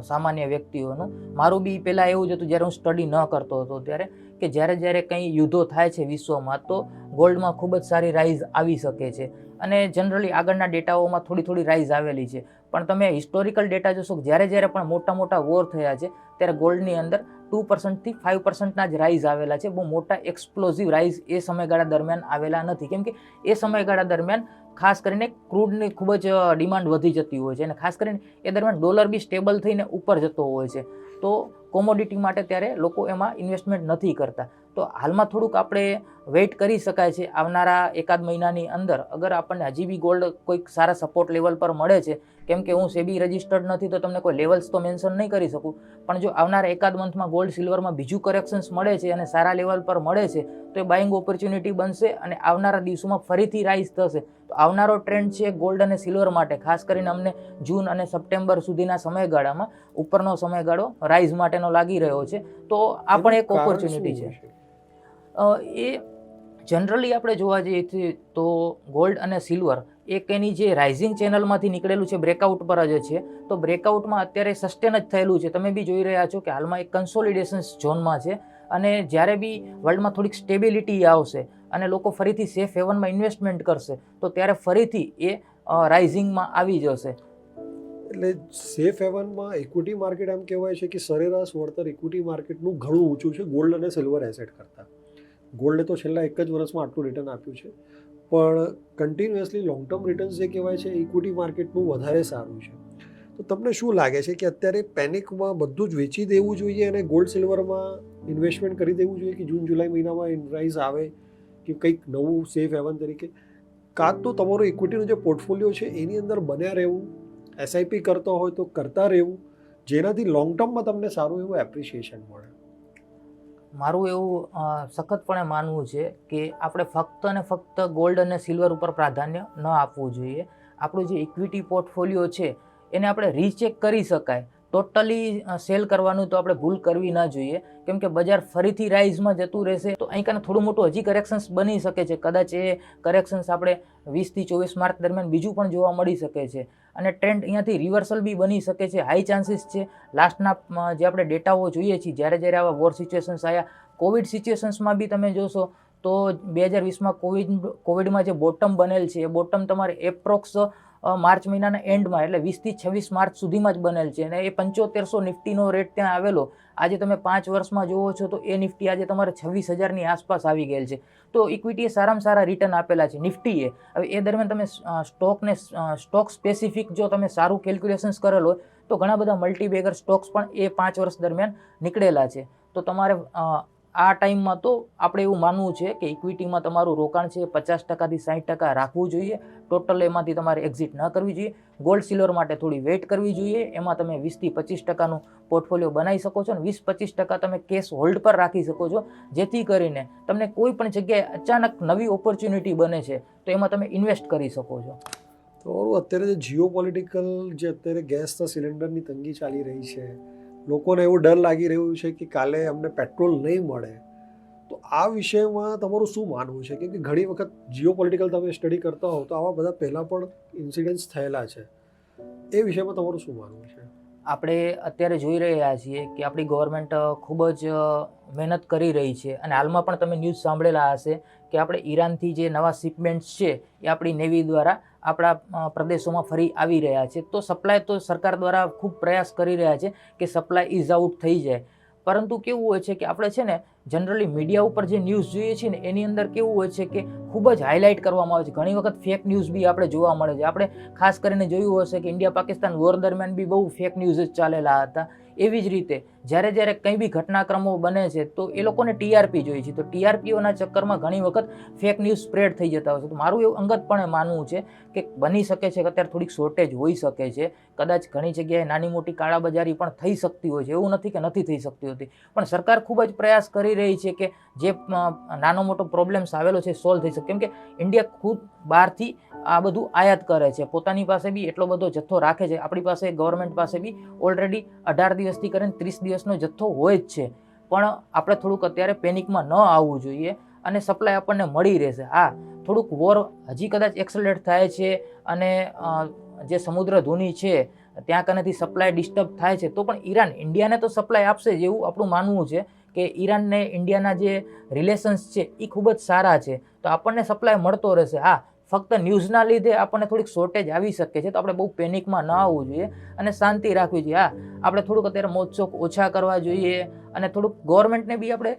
સામાન્ય વ્યક્તિઓનું. મારું બી પહેલાં એવું જ હતું જ્યારે હું સ્ટડી ન કરતો હતો ત્યારે, કે જ્યારે કંઈ યુદ્ધો થાય છે વિશ્વમાં તો ગોલ્ડમાં ખૂબ જ સારી રાઇઝ આવી શકે છે, અને જનરલી આગળના ડેટાઓમાં થોડી રાઇઝ આવેલી છે. પણ તમે હિસ્ટોરિકલ ડેટા જોશો કે જ્યારે પણ મોટા વોર થયા છે ત્યારે ગોલ્ડની અંદર 2% થી 5% જ રાઇઝ આવેલા છે. બહુ મોટા એક્સપ્લોઝિવ રાઇઝ એ સમયગાળા દરમિયાન આવેલા નથી, કેમ કે એ સમયગાળા દરમિયાન ખાસ કરીને ક્રૂડની ખૂબ જ ડિમાન્ડ વધી જતી હોય છે, અને ખાસ કરીને એ દરમિયાન ડોલર બી સ્ટેબલ થઈને ઉપર જતો હોય છે. તો કોમોડિટી માટે ત્યારે લોકો એમાં ઇન્વેસ્ટમેન્ટ નથી કરતા. તો હાલમાં થોડુંક આપણે વેઇટ કરી શકાય છે આવનારા એકાદ મહિનાની અંદર, અગર આપણને હજી બી ગોલ્ડ કોઈક સારા સપોર્ટ લેવલ પર મળે છે, કેમ કે હું સેબી રજિસ્ટર્ડ નથી તો તમને કોઈ લેવલ્સ તો મેન્શન નહીં કરી શકું, પણ જો આવનારા એકાદ મંથમાં ગોલ્ડ સિલ્વરમાં બીજું કરેક્શન્સ મળે છે અને સારા લેવલ પર મળે છે તો એ બાઇંગ ઓપોર્ચ્યુનિટી બનશે, અને આવનારા દિવસોમાં ફરીથી રાઇઝ થશે. તો આવનારો ટ્રેન્ડ છે ગોલ્ડ અને સિલ્વર માટે, ખાસ કરીને અમને જૂન અને સપ્ટેમ્બર સુધીના સમયગાળામાં ઉપરનો સમયગાળો રાઇઝ માટેનો લાગી રહ્યો છે. તો આ પણ એક ઓપોર્ચ્યુનિટી છે. એ જનરલી આપણે જોવા જઈએ તો ગોલ્ડ અને સિલ્વર એક એની જે રાઇઝિંગ ચેનલમાંથી નીકળેલું છે બ્રેકઆઉટ પર જ છે. તો બ્રેકઆઉટમાં અત્યારે સસ્ટેન જ થયેલું છે. તમે બી જોઈ રહ્યા છો કે હાલમાં એક કન્સોલિડેશન ઝોનમાં છે, અને જ્યારે બી વર્લ્ડમાં થોડીક સ્ટેબિલિટી આવશે અને લોકો ફરીથી સેફ હેવનમાં ઇન્વેસ્ટમેન્ટ કરશે તો ત્યારે ફરીથી એ રાઇઝિંગમાં આવી જશે. એટલે સેફ હેવનમાં ઇક્વિટી માર્કેટ એમ કહેવાય છે કે સરેરાશ વળતર ઇક્વિટી માર્કેટનું ઘણું ઊંચું છે ગોલ્ડ અને સિલ્વર એસેટ કરતાં. ગોલ્ડે તો છેલ્લા એક જ વર્ષમાં આટલું રિટર્ન આપ્યું છે, પણ કન્ટિન્યુઅસલી લોંગ ટર્મ રિટર્ન્સ જે કહેવાય છે ઇક્વિટી માર્કેટનું વધારે સારું છે. તો તમને શું લાગે છે કે અત્યારે પેનિકમાં બધું જ વેચી દેવું જોઈએ અને ગોલ્ડ સિલ્વરમાં ઇન્વેસ્ટમેન્ટ કરી દેવું જોઈએ કે જૂન જુલાઈ મહિનામાં રાઇઝ આવે કે કંઈક નવું સેફ હેવન તરીકે, કાં તો તમારું ઇક્વિટીનું જે પોર્ટફોલિયો છે એની અંદર બન્યા રહેવું, એસઆઈપી કરતો હોય તો કરતા રહેવું, જેનાથી લોંગ ટર્મમાં તમને સારું એવું એપ્રિસિએશન મળે? મારું એવું સખતપણે માનવું છે કે આપણે ફક્ત અને ફક્ત ગોલ્ડ અને સિલ્વર ઉપર પ્રાધાન્ય ન આપવું જોઈએ. આપણું જે ઇક્વિટી પોર્ટફોલિયો છે એને આપણે રીચેક કરી શકાય. ટોટલી સેલ કરવાનું તો આપણે ભૂલ કરવી ના જોઈએ, કેમ કે બજાર ફરીથી રાઇઝમાં જતું રહેશે તો અહીં કાને થોડું મોટું હજી કરેક્શન્સ બની શકે છે. કદાચ એ કરેક્શન્સ આપણે 20 થી 24 માર્ચ દરમિયાન બીજું પણ જોવા મળી શકે છે, અને ટ્રેન્ડ અહીંયાથી રિવર્સલ બી બની શકે છે. હાઈ ચાન્સીસ છે. લાસ્ટના જે આપણે ડેટાઓ જોઈએ છીએ, જ્યારે આવા વોર સિચ્યુએશન્સ આવ્યા, કોવિડ સિચ્યુએશન્સમાં બી તમે જોશો તો 2020માં કોવિડમાં જે બોટમ બનેલ છે એ બોટમ તમારે એપ્રોક્સ માર્ચ મહિનાના એન્ડમાં એટલે 20 થી 26 માર્ચ સુધીમાં જ બનેલ છે અને એ 7500 નિફ્ટીનો રેટ ત્યાં આવેલો. આજે તમે 5 વર્ષમાં જોવો છો તો એ નિફ્ટી આજે તમારે 26,000ની આસપાસ આવી ગયેલ છે. તો ઇક્વિટીએ સારામાં સારા રિટર્ન આપેલા છે નિફ્ટીએ. હવે એ દરમિયાન તમે સ્ટોક સ્પેસિફિક જો તમે સારું કેલ્ક્યુલેશન્સ કરેલો હોય તો ઘણા બધા મલ્ટીબેગર સ્ટોક્સ પણ એ 5 વર્ષ દરમિયાન નીકળેલા છે. તો તમારે આ ટાઈમમાં તો આપણે એવું માનવું છે કે ઇક્વિટીમાં તમારું રોકાણ છે 50% થી 60% રાખવું જોઈએ. ટોટલ એમાંથી તમારે એક્ઝિટ ન કરવી જોઈએ. ગોલ્ડ સિલ્વર માટે થોડી વેઇટ કરવી જોઈએ. એમાં તમે 20 થી 25%નું પોર્ટફોલિયો બનાવી શકો છો અને 20-25% તમે કેશ હોલ્ડ પર રાખી શકો છો, જેથી કરીને તમને કોઈ પણ જગ્યાએ અચાનક નવી ઓપોર્ચ્યુનિટી બને છે તો એમાં તમે ઇન્વેસ્ટ કરી શકો છો. તો અત્યારે જે જીઓ પોલિટિકલ જે અત્યારે ગેસના સિલિન્ડરની તંગી ચાલી રહી છે, લોકોને એવું ડર લાગી રહ્યું છે કે કાલે અમને પેટ્રોલ નહીં મળે, તો આ વિષયમાં તમારું શું માનવું છે? કેમ કે ઘણી વખત જીઓ પોલિટિકલ તમે સ્ટડી કરતા હો તો આવા બધા પહેલાં પણ ઇન્સિડન્ટ્સ થયેલા છે. એ વિષયમાં તમારું શું માનવું છે? આપણે અત્યારે જોઈ રહ્યા છીએ કે આપણી ગવર્મેન્ટ ખૂબ જ મહેનત કરી રહી છે અને હાલમાં પણ તમે ન્યૂઝ સાંભળેલા હશે કે આપણે ઈરાનથી જે નવા શિપમેન્ટ્સ છે એ આપણી નેવી દ્વારા આપણા પ્રદેશોમાં ફરી આવી રહ્યા છે. તો સપ્લાય તો સરકાર દ્વારા ખૂબ પ્રયાસ કરી રહ્યા છે કે સપ્લાય ઇઝ આઉટ થઈ જાય. પરંતુ કેવું હોય છે કે આપણે છે ને જનરલી મીડિયા ઉપર જે ન્યૂઝ જોઈએ છીએ ને એની અંદર કેવું હોય છે કે ખૂબ જ હાઇલાઇટ કરવામાં આવે છે. ઘણી વખત ફેક ન્યૂઝ બી આપણે જોવા મળે છે. આપણે ખાસ કરીને જોયું હશે કે ઇન્ડિયા પાકિસ્તાન વોર દરમિયાન બી બહુ ફેક ન્યૂઝ જ ચાલેલા હતા. એવી જ રીતે જ્યારે કંઈ બી ઘટનાક્રમો બને છે તો એ લોકોને ટીઆરપી જોઈએ છે. તો ટીઆરપીઓના ચક્કરમાં ઘણી વખત ફેક ન્યૂઝ સ્પ્રેડ થઈ જતા હોય છે. તો મારું એવું અંગતપણે માનવું છે કે બની શકે છે કે અત્યારે થોડીક શોર્ટેજ હોઈ શકે છે. કદાચ ઘણી જગ્યાએ નાની મોટી કાળાબજારી પણ થઈ શકતી હોય છે. એવું નથી કે નથી થઈ શકતી હોતી, પણ સરકાર ખૂબ જ પ્રયાસ કરી રહી છે કે જે નાનો મોટો પ્રોબ્લેમ્સ આવેલો છે સોલ્વ થઈ શકે. કેમ કે ઇન્ડિયા ખુદ બહારથી આ બધું આયાત કરે છે, પોતાની પાસે બી એટલો બધો જથ્થો રાખે છે. આપણી પાસે ગવર્મેન્ટ પાસે બી ઓલરેડી 18 દિવસથી કરીને 30 દિવસનો જથ્થો હોય જ છે. પણ આપણે થોડુંક અત્યારે પેનિકમાં ન આવવું જોઈએ અને સપ્લાય આપણને મળી રહેશે. હા, થોડુંક વોર હજી કદાચ એક્સેલરેટ થાય છે અને જે સમુદ્ર ધુની છે ત્યાં કનેથી સપ્લાય ડિસ્ટર્બ થાય છે તો પણ ઈરાન ઇન્ડિયાને તો સપ્લાય આપશે જ એવું આપણું માનવું છે કે ઈરાનને ઇન્ડિયાના જે રિલેશન્સ છે એ ખૂબ જ સારા છે. તો આપણને સપ્લાય મળતો રહેશે. હા, ફક્ત ન્યૂઝના લીધે આપણને થોડીક શોર્ટેજ આવી શકે છે તો આપણે બહુ પેનિકમાં ન આવવું જોઈએ અને શાંતિ રાખવી જોઈએ. હા, આપણે થોડુંક અત્યારે મોજશોખ ઓછા કરવા જોઈએ અને થોડુંક ગવર્મેન્ટને બી આપણે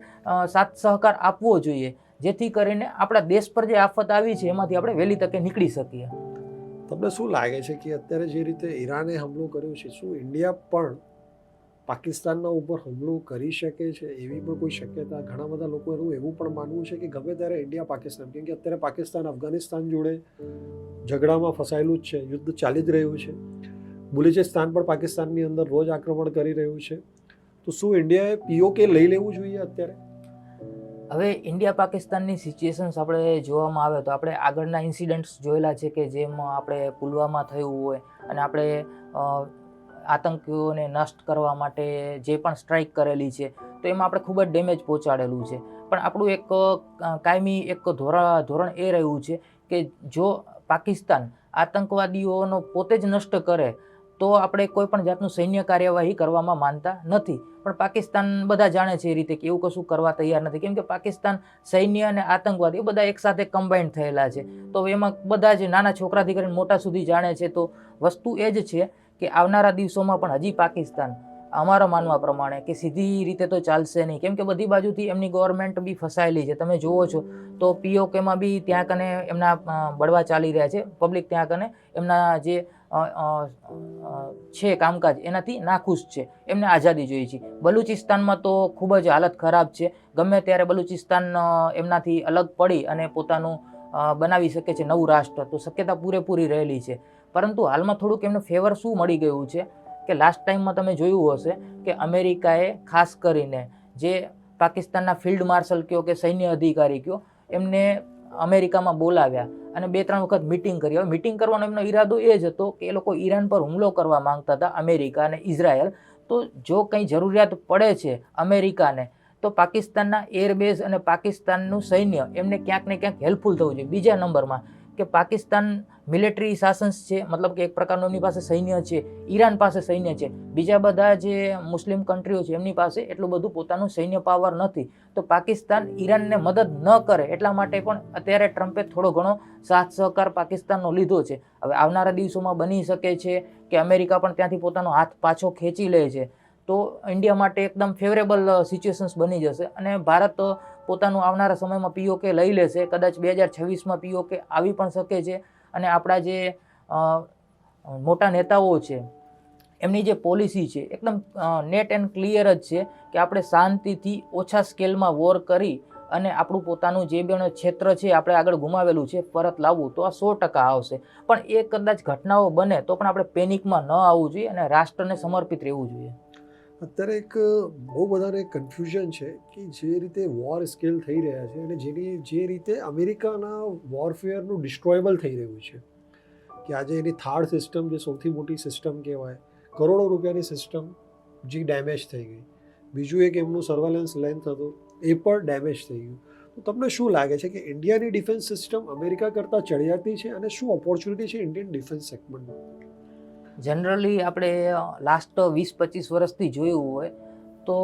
સાથ સહકાર આપવો જોઈએ, જેથી કરીને આપણા દેશ પર જે આફત આવી છે એમાંથી આપણે વહેલી તકે નીકળી શકીએ. તમને શું લાગે છે કે અત્યારે જે રીતે ઈરાને હુમલો કર્યો છે, શું ઇન્ડિયા પણ પાકિસ્તાનના ઉપર હુમલો કરી શકે છે? એવી પણ કોઈ શક્યતા? ઘણા બધા લોકોનું એવું પણ માનવું છે કે ગમે ત્યારે ઇન્ડિયા પાકિસ્તાન, કેમ કે અત્યારે પાકિસ્તાન અફઘાનિસ્તાન જોડે ઝઘડામાં ફસાયેલું જ છે, યુદ્ધ ચાલી જ રહ્યું છે. બલુચિસ્તાન પણ પાકિસ્તાનની અંદર રોજ આક્રમણ કરી રહ્યું છે. તો શું ઇન્ડિયાએ પીઓકે લઈ લેવું જોઈએ અત્યારે? હવે ઇન્ડિયા પાકિસ્તાનની સિચ્યુએશન્સ આપણે જોવામાં આવે તો આપણે આગળના ઇન્સિડન્ટ્સ જોયેલા છે કે જેમ આપણે પુલવામા થયું હોય અને આપણે આતંકીઓને નષ્ટ કરવા માટે જે પણ સ્ટ્રાઇક કરેલી છે તો એમાં આપણે ખૂબ જ ડેમેજ પહોંચાડેલું છે. પણ આપણું એક કાયમી એક ધોરણ એ રહ્યું છે કે જો પાકિસ્તાન આતંકવાદીઓનો પોતે જ નષ્ટ કરે તો આપણે કોઈ પણ જાતનું સૈન્ય કાર્યવાહી કરવામાં માનતા નથી. પણ પાકિસ્તાન બધા જાણે છે એ રીતે કે એવું કશું કરવા તૈયાર નથી, કેમ કે પાકિસ્તાન સૈન્ય અને આતંકવાદ એ બધા એકસાથે કમ્બાઇન્ડ થયેલા છે. તો એમાં બધા જ નાના છોકરાથી કરીને મોટા સુધી જાણે છે. તો વસ્તુ એ જ છે કે આવનારા દિવસોમાં પણ હજી પાકિસ્તાન અમારા માનવા પ્રમાણે કે સીધી રીતે તો ચાલશે નહીં, કેમ કે બધી બાજુથી એમની ગવર્મેન્ટ બી ફસાયેલી છે. તમે જુઓ છો તો પીઓકેમાં બી ત્યાં કને એમના બળવા ચાલી રહ્યા છે. પબ્લિક ત્યાં કને એમના જે છે કામકાજ એનાથી નાખુશ છે, એમને આઝાદી જોઈએ છે. બલુચિસ્તાનમાં તો ખૂબ જ હાલત ખરાબ છે. ગમે ત્યારે બલુચિસ્તાન એમનાથી અલગ પડી અને પોતાનું બનાવી શકે છે નવું રાષ્ટ્ર, તો શક્યતા પૂરેપૂરી રહેલી છે. પરંતુ હાલમાં થોડુંક એમને ફેવર શું મળી ગયું છે કે લાસ્ટ ટાઈમમાં તમે જોયું હશે કે અમેરિકાએ ખાસ કરીને જે પાકિસ્તાનના ફિલ્ડ માર્શલ કયો કે સૈન્ય અધિકારી કયો એમને અમેરિકામાં બોલાવ્યા અને 2-3 વખત મિટિંગ કરી. હવે મિટિંગ કરવાનો એમનો ઈરાદો એ જ હતો કે એ લોકો ઈરાન પર હુમલો કરવા માંગતા હતા, અમેરિકા અને ઇઝરાયલ. તો જો કંઈ જરૂરિયાત પડે છે અમેરિકાને તો પાકિસ્તાનના એરબેઝ અને પાકિસ્તાનનું સૈન્ય એમને ક્યાંક ને ક્યાંક હેલ્પફુલ થવું જોઈએ. બીજા નંબરમાં કે પાકિસ્તાન મિલિટરી શાસન છે, મતલબ કે એક પ્રકારનું એમની પાસે સૈન્ય છે, ઈરાન પાસે સૈન્ય છે, બીજા બધા જે મુસ્લિમ કન્ટ્રીઓ છે એમની પાસે એટલું બધું પોતાનું સૈન્ય પાવર નથી. તો પાકિસ્તાન ઈરાનને મદદ ન કરે એટલા માટે પણ અત્યારે ટ્રમ્પે થોડો ઘણો સાથ સહકાર પાકિસ્તાનનો લીધો છે. હવે આવનારા દિવસોમાં બની શકે છે કે અમેરિકા પણ ત્યાંથી પોતાનો હાથ પાછો ખેંચી લે છે, તો ઇન્ડિયા માટે એકદમ ફેવરેબલ સિચ્યુએશન્સ બની જશે અને ભારત પોતાનું આવનારા સમયમાં પીઓકે લઈ લેશે. કદાચ 2026માં પીઓકે આવી પણ શકે છે અને આપણા જે મોટા નેતાઓ છે એમની જે પોલિસી છે એકદમ નેટ એન્ડ ક્લિયર જ છે કે આપણે શાંતિથી ઓછા સ્કેલમાં વોર કરી અને આપણું પોતાનું જે પણ ક્ષેત્ર છે આપણે આગળ ગુમાવેલું છે પરત લાવવું, તો આ 100% આવશે. પણ એ કદાચ ઘટનાઓ બને તો પણ આપણે પેનિકમાં ન આવવું જોઈએ અને રાષ્ટ્રને સમર્પિત રહેવું જોઈએ. અત્યારે એક બહુ બધાને કન્ફ્યુઝન છે કે જે રીતે વોર સ્કેલ થઈ રહ્યા છે અને જે રીતે અમેરિકાના વોરફેરનું ડિસ્ટ્રોયેબલ થઈ રહ્યું છે, કે આજે એની થાર્ડ સિસ્ટમ જે સૌથી મોટી સિસ્ટમ કહેવાય, કરોડો રૂપિયાની સિસ્ટમ જે ડેમેજ થઈ ગઈ, બીજું એક એમનું સર્વેલન્સ લેન્થ હતું એ પણ ડેમેજ થઈ ગયું. તો તમને શું લાગે છે કે ઇન્ડિયાની ડિફેન્સ સિસ્ટમ અમેરિકા કરતાં ચડિયાતી છે અને શું ઓપોર્ચ્યુનિટી છે ઇન્ડિયન ડિફેન્સ સેગમેન્ટમાં? જનરલી આપણે લાસ્ટ 20-25 વર્ષથી જોયું હોય તો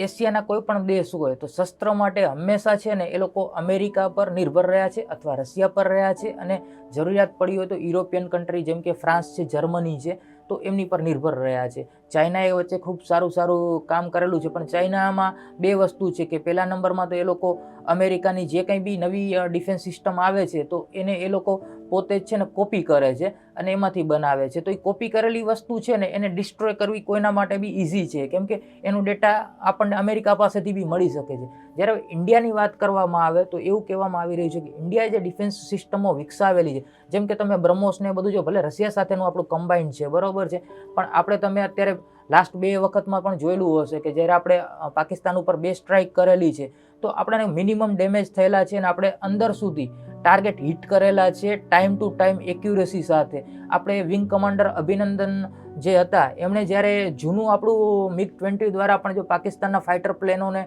એશિયાના કોઈ પણ દેશ હોય તો શસ્ત્ર માટે હંમેશા છે ને એ લોકો અમેરિકા પર નિર્ભર રહ્યા છે અથવા રશિયા પર રહ્યા છે, અને જરૂરિયાત પડી હોય તો યુરોપિયન કન્ટ્રી જેમ કે ફ્રાન્સ છે, જર્મની છે, તો એમની પર નિર્ભર રહ્યા છે. ચાઇનાએ વચ્ચે ખૂબ સારું કામ કરેલું છે, પણ ચાઇનામાં બે વસ્તુ છે કે પહેલા નંબરમાં તો એ લોકો અમેરિકાની જે કંઈ બી નવી ડિફેન્સ સિસ્ટમ આવે છે તો એને એ લોકો પોતે જ છે ને કોપી કરે છે અને એમાંથી બનાવે છે. તો એ કોપી કરેલી વસ્તુ છે ને એને ડિસ્ટ્રોય કરવી કોઈના માટે બી ઇઝી છે, કેમ કે એનું ડેટા આપણને અમેરિકા પાસેથી બી મળી શકે છે. જ્યારે ઇન્ડિયાની વાત કરવામાં આવે તો એવું કહેવામાં આવી રહ્યું છે કે ઇન્ડિયાએ જે ડિફેન્સ સિસ્ટમો વિકસાવેલી છે, જેમ કે તમે બ્રહ્મોસ ને બધું જો ભલે રશિયા સાથેનું આપણું કમ્બાઇન્ડ છે, બરોબર છે, પણ તમે અત્યારે લાસ્ટ 2 વખતમાં પણ જોયેલું હશે કે જ્યારે આપણે પાકિસ્તાન ઉપર 2 સ્ટ્રાઇક કરેલી છે તો આપણને મિનિમમ ડેમેજ થયેલા છે અને આપણે અંદર સુધી ટાર્ગેટ હિટ કરેલા છે ટાઈમ ટુ ટાઈમ એક્યુરેસી સાથે. આપણે વિંગ કમાન્ડર અભિનંદન જે હતા એમણે જ્યારે જૂનું આપણું MiG-20 દ્વારા પણ જો પાકિસ્તાનના ફાઇટર પ્લેનોને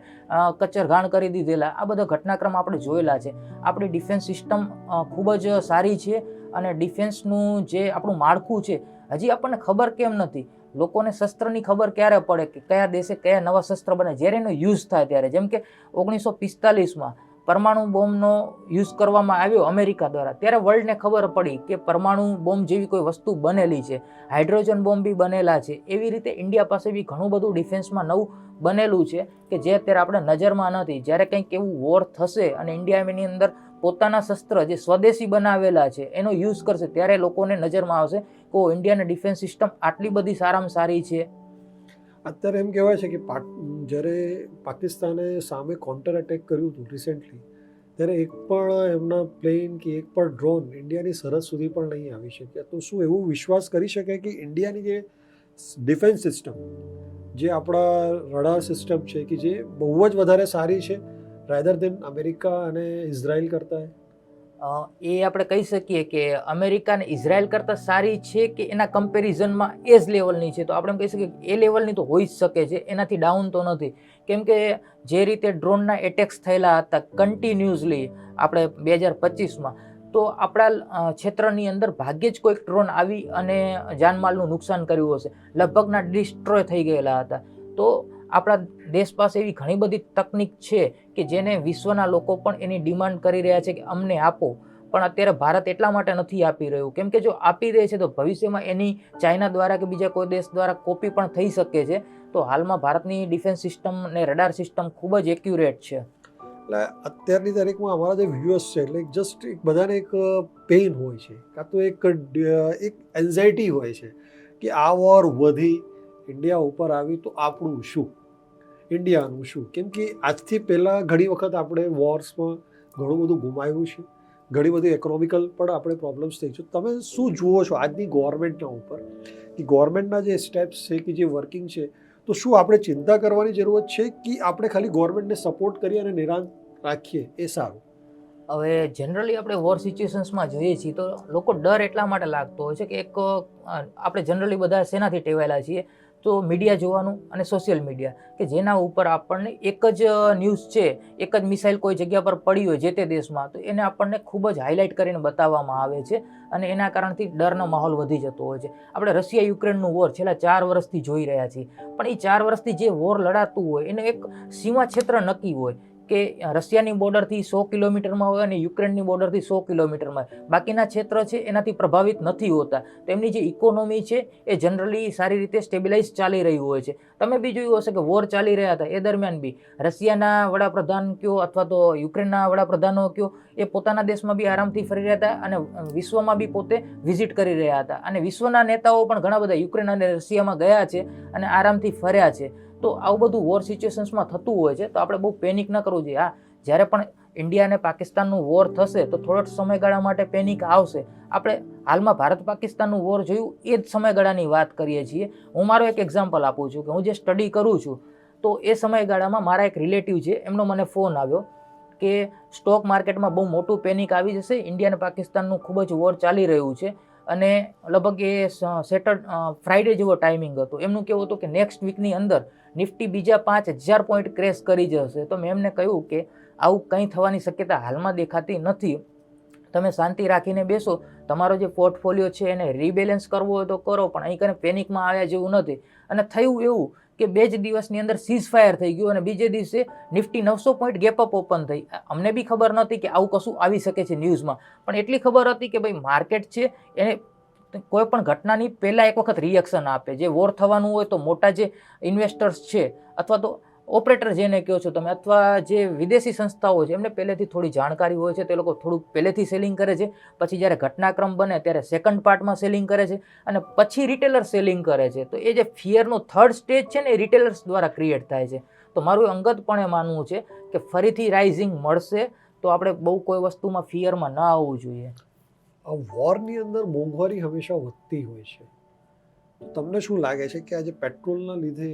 કચરઘાણ કરી દીધેલા, આ બધા ઘટનાક્રમ આપણે જોયેલા છે. આપણી ડિફેન્સ સિસ્ટમ ખૂબ જ સારી છે અને ડિફેન્સનું જે આપણું માળખું છે હજી આપણને ખબર કેમ નથી. લોકોને શસ્ત્રની ખબર ક્યારે પડે કે કયા દેશે કયા નવા શસ્ત્ર બને, જ્યારે એનો યુઝ થાય ત્યારે. જેમ કે 1945માં પરમાણુ બોમ્બનો યુઝ કરવામાં આવ્યો અમેરિકા દ્વારા, ત્યારે વર્લ્ડને ખબર પડી કે પરમાણુ બોમ્બ જેવી કોઈ વસ્તુ બનેલી છે, હાઇડ્રોજન બોમ્બ બી બનેલા છે. એવી રીતે ઇન્ડિયા પાસે બી ઘણું બધું ડિફેન્સમાં નવું બનેલું છે કે જે અત્યારે આપણે નજરમાં નથી. જ્યારે કંઈક એવું વોર થશે અને ઇન્ડિયા એની અંદર પોતાના શસ્ત્ર જે સ્વદેશી બનાવેલા છે એનો યુઝ કરશે, ત્યારે લોકોને નજરમાં આવશે કે ઇન્ડિયાની ડિફેન્સ સિસ્ટમ આટલી બધી સારામાં સારી છે. અત્યારે એમ કહેવાય છે કે જ્યારે પાકિસ્તાને સામે કાઉન્ટર એટેક કર્યું હતું રિસેન્ટલી, ત્યારે એક પણ એમના પ્લેન કે એક પણ ડ્રોન ઇન્ડિયાની સરહદ સુધી પણ નહીં આવી શક્યા. તો શું એવું વિશ્વાસ કરી શકાય કે ઇન્ડિયાની જે ડિફેન્સ સિસ્ટમ, જે આપણા રડાર સિસ્ટમ છે કે જે બહુ જ વધારે સારી છે રાધર દેન અમેરિકા અને ઇઝરાયલ કરતાં? એ આપણે કહી શકીએ કે અમેરિકા અને ઇઝરાયલ કરતાં સારી છે કે એના કમ્પેરિઝનમાં એ જ લેવલની છે, તો આપણે એમ કહી શકીએ કે એ લેવલની તો હોઈ જ શકે છે, એનાથી ડાઉન તો નથી. કેમ કે જે રીતે ડ્રોનના એટેક્સ થયેલા હતા કન્ટિન્યુઅસલી આપણે 2025માં, તો આપણા ક્ષેત્રની અંદર ભાગ્યે જ કોઈક ડ્રોન આવી અને જાનમાલનું નુકસાન કર્યું હશે, લગભગના ડિસ્ટ્રોય થઈ ગયેલા હતા. તો આપણા દેશ પાસે એવી ઘણી બધી તકનિક છે કે જેને વિશ્વના લોકો પણ એની ડિમાન્ડ કરી રહ્યા છે કે અમને આપો, પણ અત્યારે ભારત એટલા માટે નથી આપી રહ્યું, કેમ કે જો આપી દે છે તો ભવિષ્યમાં એની ચાઇના દ્વારા કે બીજા કોઈ દેશ દ્વારા કોપી પણ થઈ શકે છે. તો હાલમાં ભારતની ડિફેન્સ સિસ્ટમ અને રડાર સિસ્ટમ ખૂબ જ એક્યુરેટ છે. એટલે અત્યારની તારીખમાં અમારા જે વ્યુઅર્સ છે એટલે જસ્ટ એક બધાને એક પેઇન હોય છે, કાં તો એક એન્ઝાયટી હોય છે કે આ વોર વધી, ઇન્ડિયા ઉપર આવી તો આપણું શું, ઇન્ડિયાનું શું? કેમ કે આજથી પહેલાં ઘણી વખત આપણે વોર્સમાં ઘણું બધું ગુમાવ્યું છે, ઘણી બધી ઇકોનોમિકલ પણ આપણે પ્રોબ્લેમ્સ થઈ છે. તમે શું જુઓ છો આજની ગવર્મેન્ટના ઉપર, કે ગવર્મેન્ટના જે સ્ટેપ્સ છે કે જે વર્કિંગ છે, તો શું આપણે ચિંતા કરવાની જરૂરત છે કે આપણે ખાલી ગવર્મેન્ટને સપોર્ટ કરીએ અને નિરાંત રાખીએ એ સારું? હવે જનરલી આપણે વોર સિચ્યુએશન્સમાં જોઈએ છીએ તો લોકો ડર એટલા માટે લાગતો હોય છે કે એક આપણે જનરલી બધા શેનાથી ટેવાયેલા છીએ તો મીડિયા જોવાનું અને સોશિયલ મીડિયા કે જેના ઉપર આપણને એક જ ન્યૂઝ છે, એક જ મિસાઇલ કોઈ જગ્યા પર પડી હોય જે તે દેશમાં, તો એને આપણને ખૂબ જ હાઇલાઇટ કરીને બતાવવામાં આવે છે અને એના કારણથી ડરનો માહોલ વધી જતો હોય છે. આપણે રશિયા યુક્રેનનું વોર છેલ્લા 4 વર્ષથી જોઈ રહ્યા છીએ, પણ એ 4 વર્ષથી જે વોર લડાતું હોય એનું એક સીમા ક્ષેત્ર નક્કી હોય કે રશિયાની બોર્ડરથી 100 કિલોમીટરમાં હોય અને યુક્રેનની બોર્ડરથી 100 કિલોમીટરમાં હોય. બાકીના ક્ષેત્ર છે એનાથી પ્રભાવિત નથી હોતા. તેમની જે ઇકોનોમી છે એ જનરલી સારી રીતે સ્ટેબિલાઇઝ ચાલી રહ્યું હોય છે. તમે બી જોયું હશે કે વોર ચાલી રહ્યા હતા એ દરમિયાન બી રશિયાના વડાપ્રધાન કયો અથવા તો યુક્રેનના વડાપ્રધાનો કયો એ પોતાના દેશમાં બી આરામથી ફરી રહ્યા હતા અને વિશ્વમાં બી પોતે વિઝિટ કરી રહ્યા હતા અને વિશ્વના નેતાઓ પણ ઘણા બધા યુક્રેન અને રશિયામાં ગયા છે અને આરામથી ફર્યા છે. તો આવું બધું વોર સિચ્યુએશન્સમાં થતું હોય છે, તો આપણે બહુ પેનિક ન કરવું જોઈએ. હા, જ્યારે પણ ઇન્ડિયા અને પાકિસ્તાનનું વોર થશે તો થોડો સમયગાળા માટે પેનિક આવશે. આપણે હાલમાં ભારત પાકિસ્તાનનું વોર જોયું એ જ સમયગાળાની વાત કરીએ છીએ. હું મારો એક એક્ઝામ્પલ આપું છું કે હું જે સ્ટડી કરું છું તો એ સમયગાળામાં મારા એક રિલેટિવ છે, એમનો મને ફોન આવ્યો કે સ્ટોક માર્કેટમાં બહુ મોટું પેનિક આવી જશે, ઇન્ડિયા અને પાકિસ્તાનનું ખૂબ જ વોર ચાલી રહ્યું છે અને લગભગ એ ફ્રાઈડે જેવો ટાઈમિંગ હતો. એમનું કેવું હતું કે નેક્સ્ટ વીકની અંદર નિફ્ટી બીજા 5000 પોઈન્ટ ક્રેશ કરી જશે. તો મેં એમને કહ્યું કે આવું કંઈ થવાની શક્યતા હાલમાં દેખાતી નથી. તમે શાંતિ રાખીને બેસો, તમારો જે પોર્ટફોલિયો છે એને રીબેલેન્સ કરવો હોય તો કરો, પણ અહીં કંઈ પેનિકમાં આવ્યા જેવું નથી. અને થયું એવું કે 2 જ દિવસની અંદર સીઝ ફાયર થઈ ગયું અને બીજે દિવસે Nifty 900 point gap up open થઈ. અમને બી ખબર નહોતી કે આવું કશું આવી શકે છે ન્યૂઝમાં, પણ એટલી ખબર હતી કે ભાઈ માર્કેટ છે એને કોઈ પણ ઘટનાની પહેલાં એક વખત રિએક્શન આપે. જે વોર થવાનું હોય તો મોટા જે ઇન્વેસ્ટર્સ છે અથવા તો ઓપરેટર જેને કહો છો તમે, અથવા જે વિદેશી સંસ્થાઓ છે એમને પહેલેથી થોડી જાણકારી હોય છે, તે લોકો થોડુંક પહેલેથી સેલિંગ કરે છે. પછી જ્યારે ઘટનાક્રમ બને ત્યારે સેકન્ડ પાર્ટમાં સેલિંગ કરે છે અને પછી રિટેલર સેલિંગ કરે છે. તો એ જે ફિયરનું થર્ડ સ્ટેજ છે ને એ રિટેલર્સ દ્વારા ક્રિએટ થાય છે. તો મારું અંગતપણે માનવું છે કે ફરીથી રાઇઝિંગ મળશે, તો આપણે બહુ કોઈ વસ્તુમાં ફિયરમાં ન આવવું જોઈએ. આ વોરની અંદર મોંઘવારી હંમેશા વધતી હોય છે. તમને શું લાગે છે કે આજે પેટ્રોલના લીધે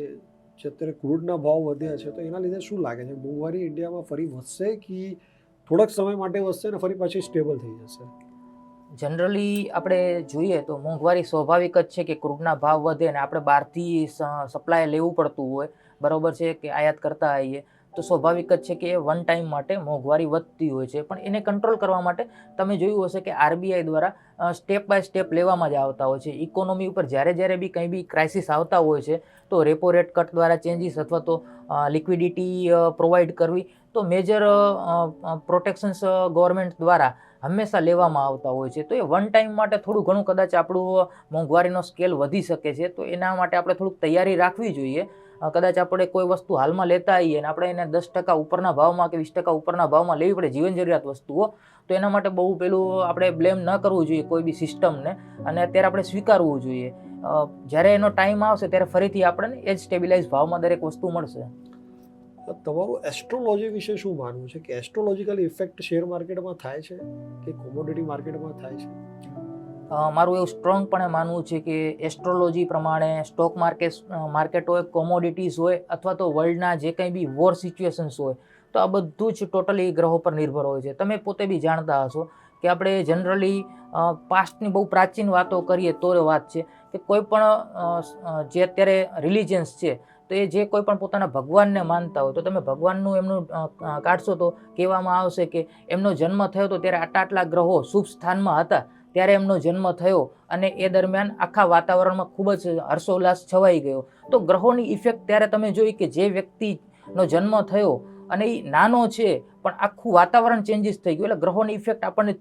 જે અત્યારે ક્રૂડના ભાવ વધ્યા છે તો એના લીધે શું લાગે છે, મોંઘવારી ઇન્ડિયામાં ફરી વધશે કે થોડાક સમય માટે વધશે ને ફરી પાછી સ્ટેબલ થઈ જશે? જનરલી આપણે જોઈએ તો મોંઘવારી સ્વાભાવિક જ છે કે ક્રૂડના ભાવ વધે અને આપણે બહારથી સપ્લાય લેવું પડતું હોય, બરાબર છે, કે આયાત કરતા આવીએ તો સ્વાભાવિક જ છે કે એ વન ટાઈમ માટે મોંઘવારી વધતી હોય છે. પણ એને કંટ્રોલ કરવા માટે તમે જોયું હશે કે આરબીઆઈ દ્વારા સ્ટેપ બાય સ્ટેપ લેવામાં જ આવતા હોય છે. ઇકોનોમી ઉપર જ્યારે બી કંઈ બી ક્રાઇસિસ આવતા હોય છે તો રેપો રેટ કટ દ્વારા ચેન્જીસ અથવા તો લિક્વિડિટી પ્રોવાઈડ કરવી, તો મેજર પ્રોટેક્શન્સ ગવર્મેન્ટ દ્વારા હંમેશા લેવામાં આવતા હોય છે. તો એ વન ટાઈમ માટે થોડું ઘણું કદાચ આપણું મોંઘવારીનો સ્કેલ વધી શકે છે, તો એના માટે આપણે થોડુંક તૈયારી રાખવી જોઈએ. કદાચ આપણે કોઈ વસ્તુ હાલમાં લેતા આવીએ અને આપણે એને 10% ઉપરના ભાવમાં કે 20% ઉપરના ભાવમાં લેવી પડે જીવન જરૂરિયાત વસ્તુઓ, તો એના માટે બહુ પેલું આપણે બ્લેમ ન કરવું જોઈએ કોઈ બી સિસ્ટમને, અને અત્યારે આપણે સ્વીકારવું જોઈએ. જ્યારે એનો ટાઈમ આવશે ત્યારે ફરીથી આપણને એ જ સ્ટેબિલાઇઝ ભાવમાં દરેક વસ્તુ મળશે. તમારું એસ્ટ્રોલોજી વિશે શું માનવું છે કે એસ્ટ્રોલોજીકલ ઇફેક્ટ શેર માર્કેટમાં થાય છે કે કોમોડિટી માર્કેટમાં થાય છે? મારું એવું સ્ટ્રોંગપણે માનવું છે કે એસ્ટ્રોલોજી પ્રમાણે સ્ટોક માર્કેટ હોય, કોમોડિટીઝ હોય અથવા તો વર્લ્ડના જે કંઈ બી વોર સિચ્યુએશન્સ હોય, તો આ બધું જ ટોટલી ગ્રહો પર નિર્ભર હોય છે. તમે પોતે બી જાણતા હશો કે આપણે જનરલી પાસ્ટની બહુ પ્રાચીન વાતો કરીએ તો વાત છે કે કોઈ પણ જે અત્યારે રિલિજન્સ છે તો એ જે કોઈ પણ પોતાના ભગવાનને માનતા હોય તો તમે ભગવાનનું એમનું કાઢશો તો કહેવામાં આવશે કે એમનો જન્મ થયો તો ત્યારે આટલા ગ્રહો શુભ સ્થાનમાં હતા, ત્યારે એમનો જન્મ થયો અને એ દરમિયાન આખા વાતાવરણમાં ખૂબ જ હર્ષોલ્લાસ છવાઈ ગયો. તો ગ્રહોની ઇફેક્ટ ત્યારે તમે જોઈ કે જે વ્યક્તિનો જન્મ થયો અને એ નાનો છે પણ આખું વાતાવરણ ચેન્જીસ થઈ ગયું, એટલે ગ્રહોની ઇફેક્ટ આપણને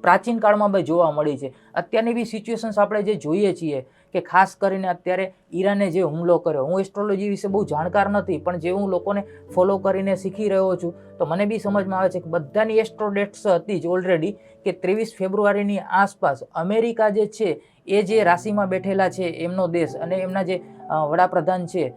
પ્રાચીન કાળમાં ભાઈ જોવા મળી છે. અત્યારની બી સિચ્યુએશન્સ આપણે જે જોઈએ છીએ કે ખાસ કરીને અત્યારે ઈરાને જે હુમલો કર્યો, હું એસ્ટ્રોલોજી વિશે બહુ જાણકાર નથી પણ જે હું લોકોને ફોલો કરીને શીખી રહ્યો છું તો મને બી સમજમાં આવે છે કે બધાની એસ્ટ્રો ડેટ્સ હતી જ ઓલરેડી કે 23 ફેબ્રુઆરીની આસપાસ અમેરિકા જે છે એ જે રાશિમાં બેઠેલા છે એમનો દેશ અને એમના જે વડાપ્રધાન છે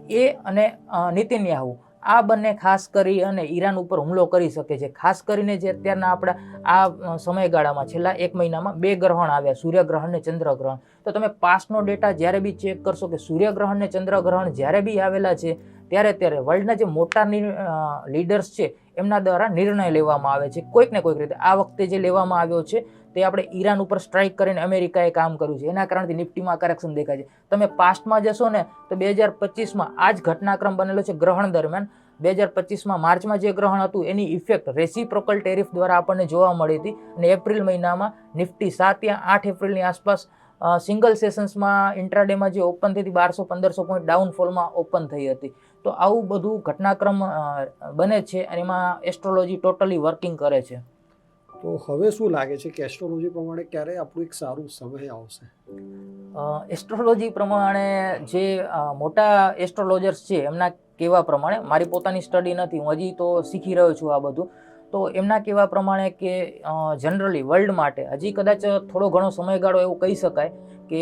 એ અને નેતન્યાહુ, આ બંને ખાસ કરી અને ઈરાન ઉપર હુમલો કરી શકે છે. ખાસ કરીને જે અત્યારના આપણા આ સમયગાળામાં છેલ્લા 1 મહિનામાં 2 ગ્રહણ આવ્યા, સૂર્યગ્રહણ ને ચંદ્રગ્રહણ. તો તમે પાસ્ટનો ડેટા જ્યારે બી ચેક કરશો કે સૂર્યગ્રહણ ને ચંદ્રગ્રહણ જ્યારે બી આવેલા છે ત્યારે વર્લ્ડના જે મોટા લીડર્સ છે એમના દ્વારા નિર્ણય લેવામાં આવે છે કોઈક ને કોઈક રીતે. આ વખતે જે લેવામાં આવ્યો છે તે આપણે ઈરાન ઉપર સ્ટ્રાઇક કરીને અમેરિકાએ કામ કર્યું છે, એના કારણથી નિફ્ટીમાં કરેક્શન દેખાય છે. તમે પાસ્ટમાં જશો ને તો 2025માં આ જ ઘટનાક્રમ બનેલો છે ગ્રહણ દરમિયાન. 2025માં માર્ચમાં જે ગ્રહણ હતું એની ઇફેક્ટ રેસિપ્રોકલ ટેરિફ દ્વારા આપણને જોવા મળી હતી, અને એપ્રિલ મહિનામાં નિફ્ટી 7 યા 8 એપ્રિલની આસપાસ સિંગલ સેશન્સમાં ઇન્ટ્રાડેમાં જે ઓપન થઈ હતી 1200-1500 પોઈન્ટ ડાઉનફોલમાં ઓપન થઈ હતી. તો આવું બધું ઘટનાક્રમ બને છે અને એમાં એસ્ટ્રોલોજી ટોટલી વર્કિંગ કરે છે. તો હવે શું લાગે છે કે એસ્ટ્રોલોજી પ્રમાણે ક્યારે આપણું એક સારું સમય આવશે? એસ્ટ્રોલોજી પ્રમાણે જે મોટા એસ્ટ્રોલોજર્સ છે એમના કહેવા પ્રમાણે, મારી પોતાની સ્ટડી નથી, હું હજી તો શીખી રહ્યો છું આ બધું, તો એમના કહેવા પ્રમાણે કે જનરલી વર્લ્ડ માટે હજી કદાચ થોડો ઘણો સમયગાળો એવું કહી શકાય કે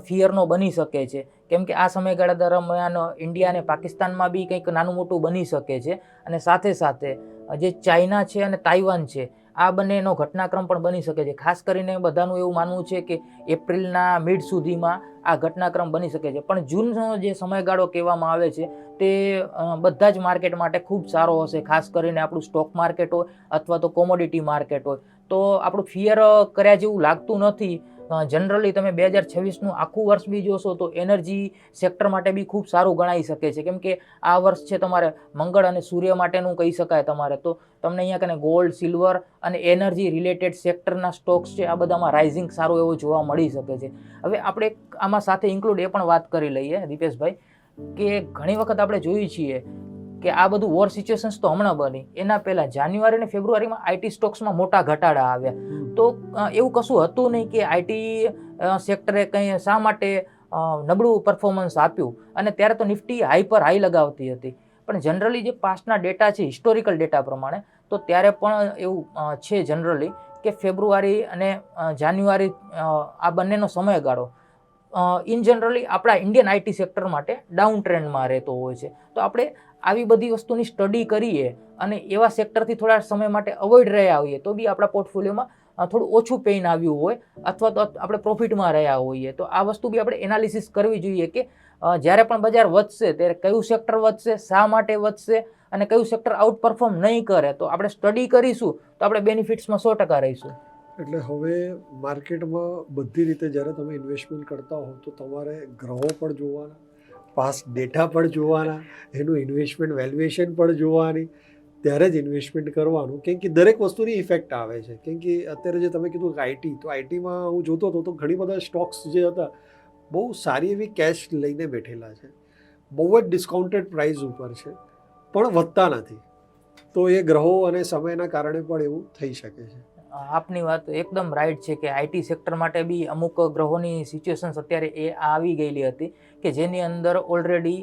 ફિયરનો બની શકે છે, કેમ કે આ સમયગાળા દરમિયાન ઇન્ડિયા અને પાકિસ્તાનમાં બી કંઈક નાનું મોટું બની શકે છે, અને સાથે સાથે જે ચાઇના છે અને તાઇવાન છે આ બંનેનો ઘટનાક્રમ પણ બની શકે છે. ખાસ કરીને બધાનું એવું માનવું છે કે એપ્રિલના મિડ સુધીમાં આ ઘટનાક્રમ બની શકે છે, પણ જૂનનો જે સમયગાળો કહેવામાં આવે છે તે બધા જ માર્કેટ માટે ખૂબ સારો હશે, ખાસ કરીને આપણું સ્ટોક માર્કેટ હોય અથવા તો કોમોડિટી માર્કેટ હોય. તો આપણું ફિયર કર્યા જેવું લાગતું નથી. જનરલી તમે 2026નું આખું વર્ષ બી જોશો તો એનર્જી સેક્ટર માટે બી ખૂબ સારું ગણાઈ શકે છે, કેમ કે આ વર્ષ છે તમારે મંગળ અને સૂર્ય માટેનું કહી શકાય તમારે. તો તમને અહીંયા કને ગોલ્ડ, સિલ્વર અને એનર્જી રિલેટેડ સેક્ટરના સ્ટોક્સ છે આ બધામાં રાઇઝિંગ સારું એવું જોવા મળી શકે છે. હવે આપણે આમાં સાથે ઇન્ક્લુડ એ પણ વાત કરી લઈએ દીપેશભાઈ કે ઘણી વખત આપણે જોઈએ છીએ કે આ બધું વોર સિચ્યુએશન્સ તો હમણાં બની, એના પહેલાં જાન્યુઆરી અને ફેબ્રુઆરીમાં આઈટી સ્ટોક્સમાં મોટા ઘટાડા આવ્યા. તો એવું કશું હતું નહીં કે આઈટી સેક્ટરે કંઈ શા માટે નબળું પરફોર્મન્સ આપ્યું, અને ત્યારે તો નિફ્ટી હાઈ પર હાઈ લગાવતી હતી. પણ જનરલી જે પાસ્ટના ડેટા છે હિસ્ટોરિકલ ડેટા પ્રમાણે, તો ત્યારે પણ એવું છે જનરલી કે ફેબ્રુઆરી અને જાન્યુઆરી આ બંનેનો સમયગાળો ઇન જનરલી આપણા ઇન્ડિયન આઈટી સેક્ટર માટે ડાઉન ટ્રેન્ડમાં રહેતો હોય છે. તો આપણે આવી બધી વસ્તુની સ્ટડી કરીએ અને એવા સેક્ટરથી થોડા સમય માટે અવોઇડ રહ્યા હોઈએ તો બી આપણા પોર્ટફોલિયોમાં થોડું ઓછું પેઇન આવ્યું હોય અથવા તો આપણે પ્રોફિટમાં રહ્યા હોઈએ, તો આ વસ્તુ બી આપણે એનાલિસિસ કરવી જોઈએ કે જ્યારે પણ બજાર વધશે ત્યારે કયું સેક્ટર વધશે, શા માટે વધશે અને કયું સેક્ટર આઉટ પરફોર્મ નહીં કરે. તો આપણે સ્ટડી કરીશું તો આપણે બેનિફિટ્સમાં 100% રહીશું. એટલે હવે માર્કેટમાં બધી રીતે જ્યારે તમે ઇન્વેસ્ટમેન્ટ કરતા હો તો તમારે ગ્રહો પણ જોવાના, પાસ્ટ ડેટા પણ જોવાના, એનું ઇન્વેસ્ટમેન્ટ વેલ્યુએશન પણ જોવાની, ત્યારે જ ઇન્વેસ્ટમેન્ટ કરવાનું. કેમ કે દરેક વસ્તુની ઇફેક્ટ આવે છે. કેમ કે અત્યારે જે તમે કીધું કે આઈટી, તો આઈટીમાં હું જોતો હતો તો ઘણી બધા સ્ટોક્સ જે હતા બહુ સારી એવી કેશ લઈને બેઠેલા છે, બહુ જ ડિસ્કાઉન્ટેડ પ્રાઇસ ઉપર છે, પણ વધતા નથી. તો એ ગ્રહો અને સમયના કારણે પણ એવું થઈ શકે છે. આપની વાત એકદમ રાઈટ છે કે આઈટી સેક્ટર માટે બી અમુક ગ્રહોની સિચ્યુએશન્સ અત્યારે એ આવી ગયેલી હતી કે જેની અંદર ઓલરેડી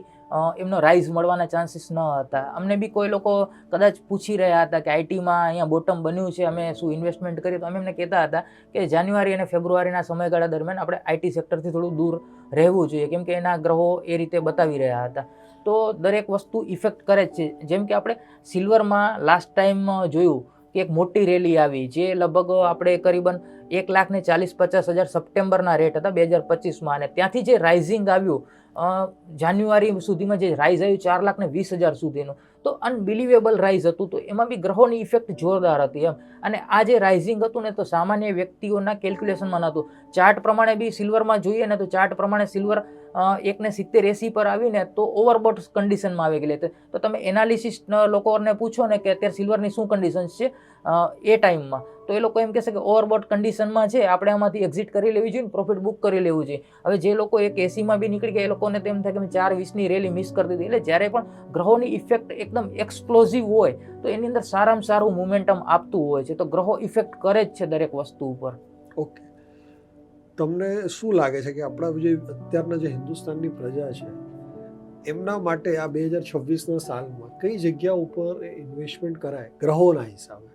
એમનો રાઇઝ મળવાના ચાન્સીસ ન હતા. અમને બી કોઈ લોકો કદાચ પૂછી રહ્યા હતા કે આઈટીમાં અહીંયા બોટમ બન્યું છે, અમે શું ઇન્વેસ્ટમેન્ટ કરીએ, તો અમે એમને કહેતા હતા કે જાન્યુઆરી અને ફેબ્રુઆરીના સમયગાળા દરમિયાન આપણે આઈટી સેક્ટરથી થોડું દૂર રહેવું જોઈએ, કેમ કે એના ગ્રહો એ રીતે બતાવી રહ્યા હતા. તો દરેક વસ્તુ ઇફેક્ટ કરે જ છે. જેમ કે આપણે સિલ્વરમાં લાસ્ટ ટાઈમ જોયું કે એક મોટી રેલી આવી જે લગભગ આપણે કરીબન 1,40,50,000 સપ્ટેમ્બરના રેટ હતા 2025માં, અને ત્યાંથી જે રાઇઝિંગ આવ્યું જાન્યુઆરી સુધીમાં જે રાઇઝ આવ્યું 4,20,000 સુધીનું, તો અનબિલિવેબલ રાઇઝ હતું. તો એમાં બી ગ્રહોની ઇફેક્ટ જોરદાર હતી એમ. અને આ જે રાઇઝિંગ હતું ને તો સામાન્ય વ્યક્તિઓના કેલ્ક્યુલેશનમાં નહોતું. ચાર્ટ પ્રમાણે બી સિલ્વરમાં જોઈએ ને તો ચાર્ટ પ્રમાણે સિલ્વર 1.70-80 પર આવીને તો ઓવરબોટ કન્ડિશનમાં આવી ગયેલી. તો તમે એનાલિસિસ લોકોને પૂછો ને કે અત્યારે સિલ્વરની શું કન્ડિશન છે એ ટાઈમમાં, તો એ લોકો એમ કહેશે કે ઓવરબોટ કન્ડિશનમાં છે, આપણે આમાંથી એક્ઝિટ કરી લેવી જોઈએ, પ્રોફિટ બુક કરી લેવું જોઈએ. હવે જે લોકો 1.80માં બી નીકળી ગયા એ લોકોને તેમ થાય કે 4.20ની રેલી મિસ કરી દીધી. એટલે જ્યારે પણ ગ્રહોની ઇફેક્ટ એકદમ એક્સપ્લોઝિવ હોય તો એની અંદર સારામાં સારું મોમેન્ટમ આપતું હોય છે. તો ગ્રહો ઇફેક્ટ કરે જ છે દરેક વસ્તુ ઉપર. ઓકે, તમને શું લાગે છે કે આપણા જે અત્યારના જે હિન્દુસ્તાનની પ્રજા છે એમના માટે આ 2026ના સાલમાં કઈ જગ્યા ઉપર ઇન્વેસ્ટમેન્ટ કરાય ગ્રહોના હિસાબે?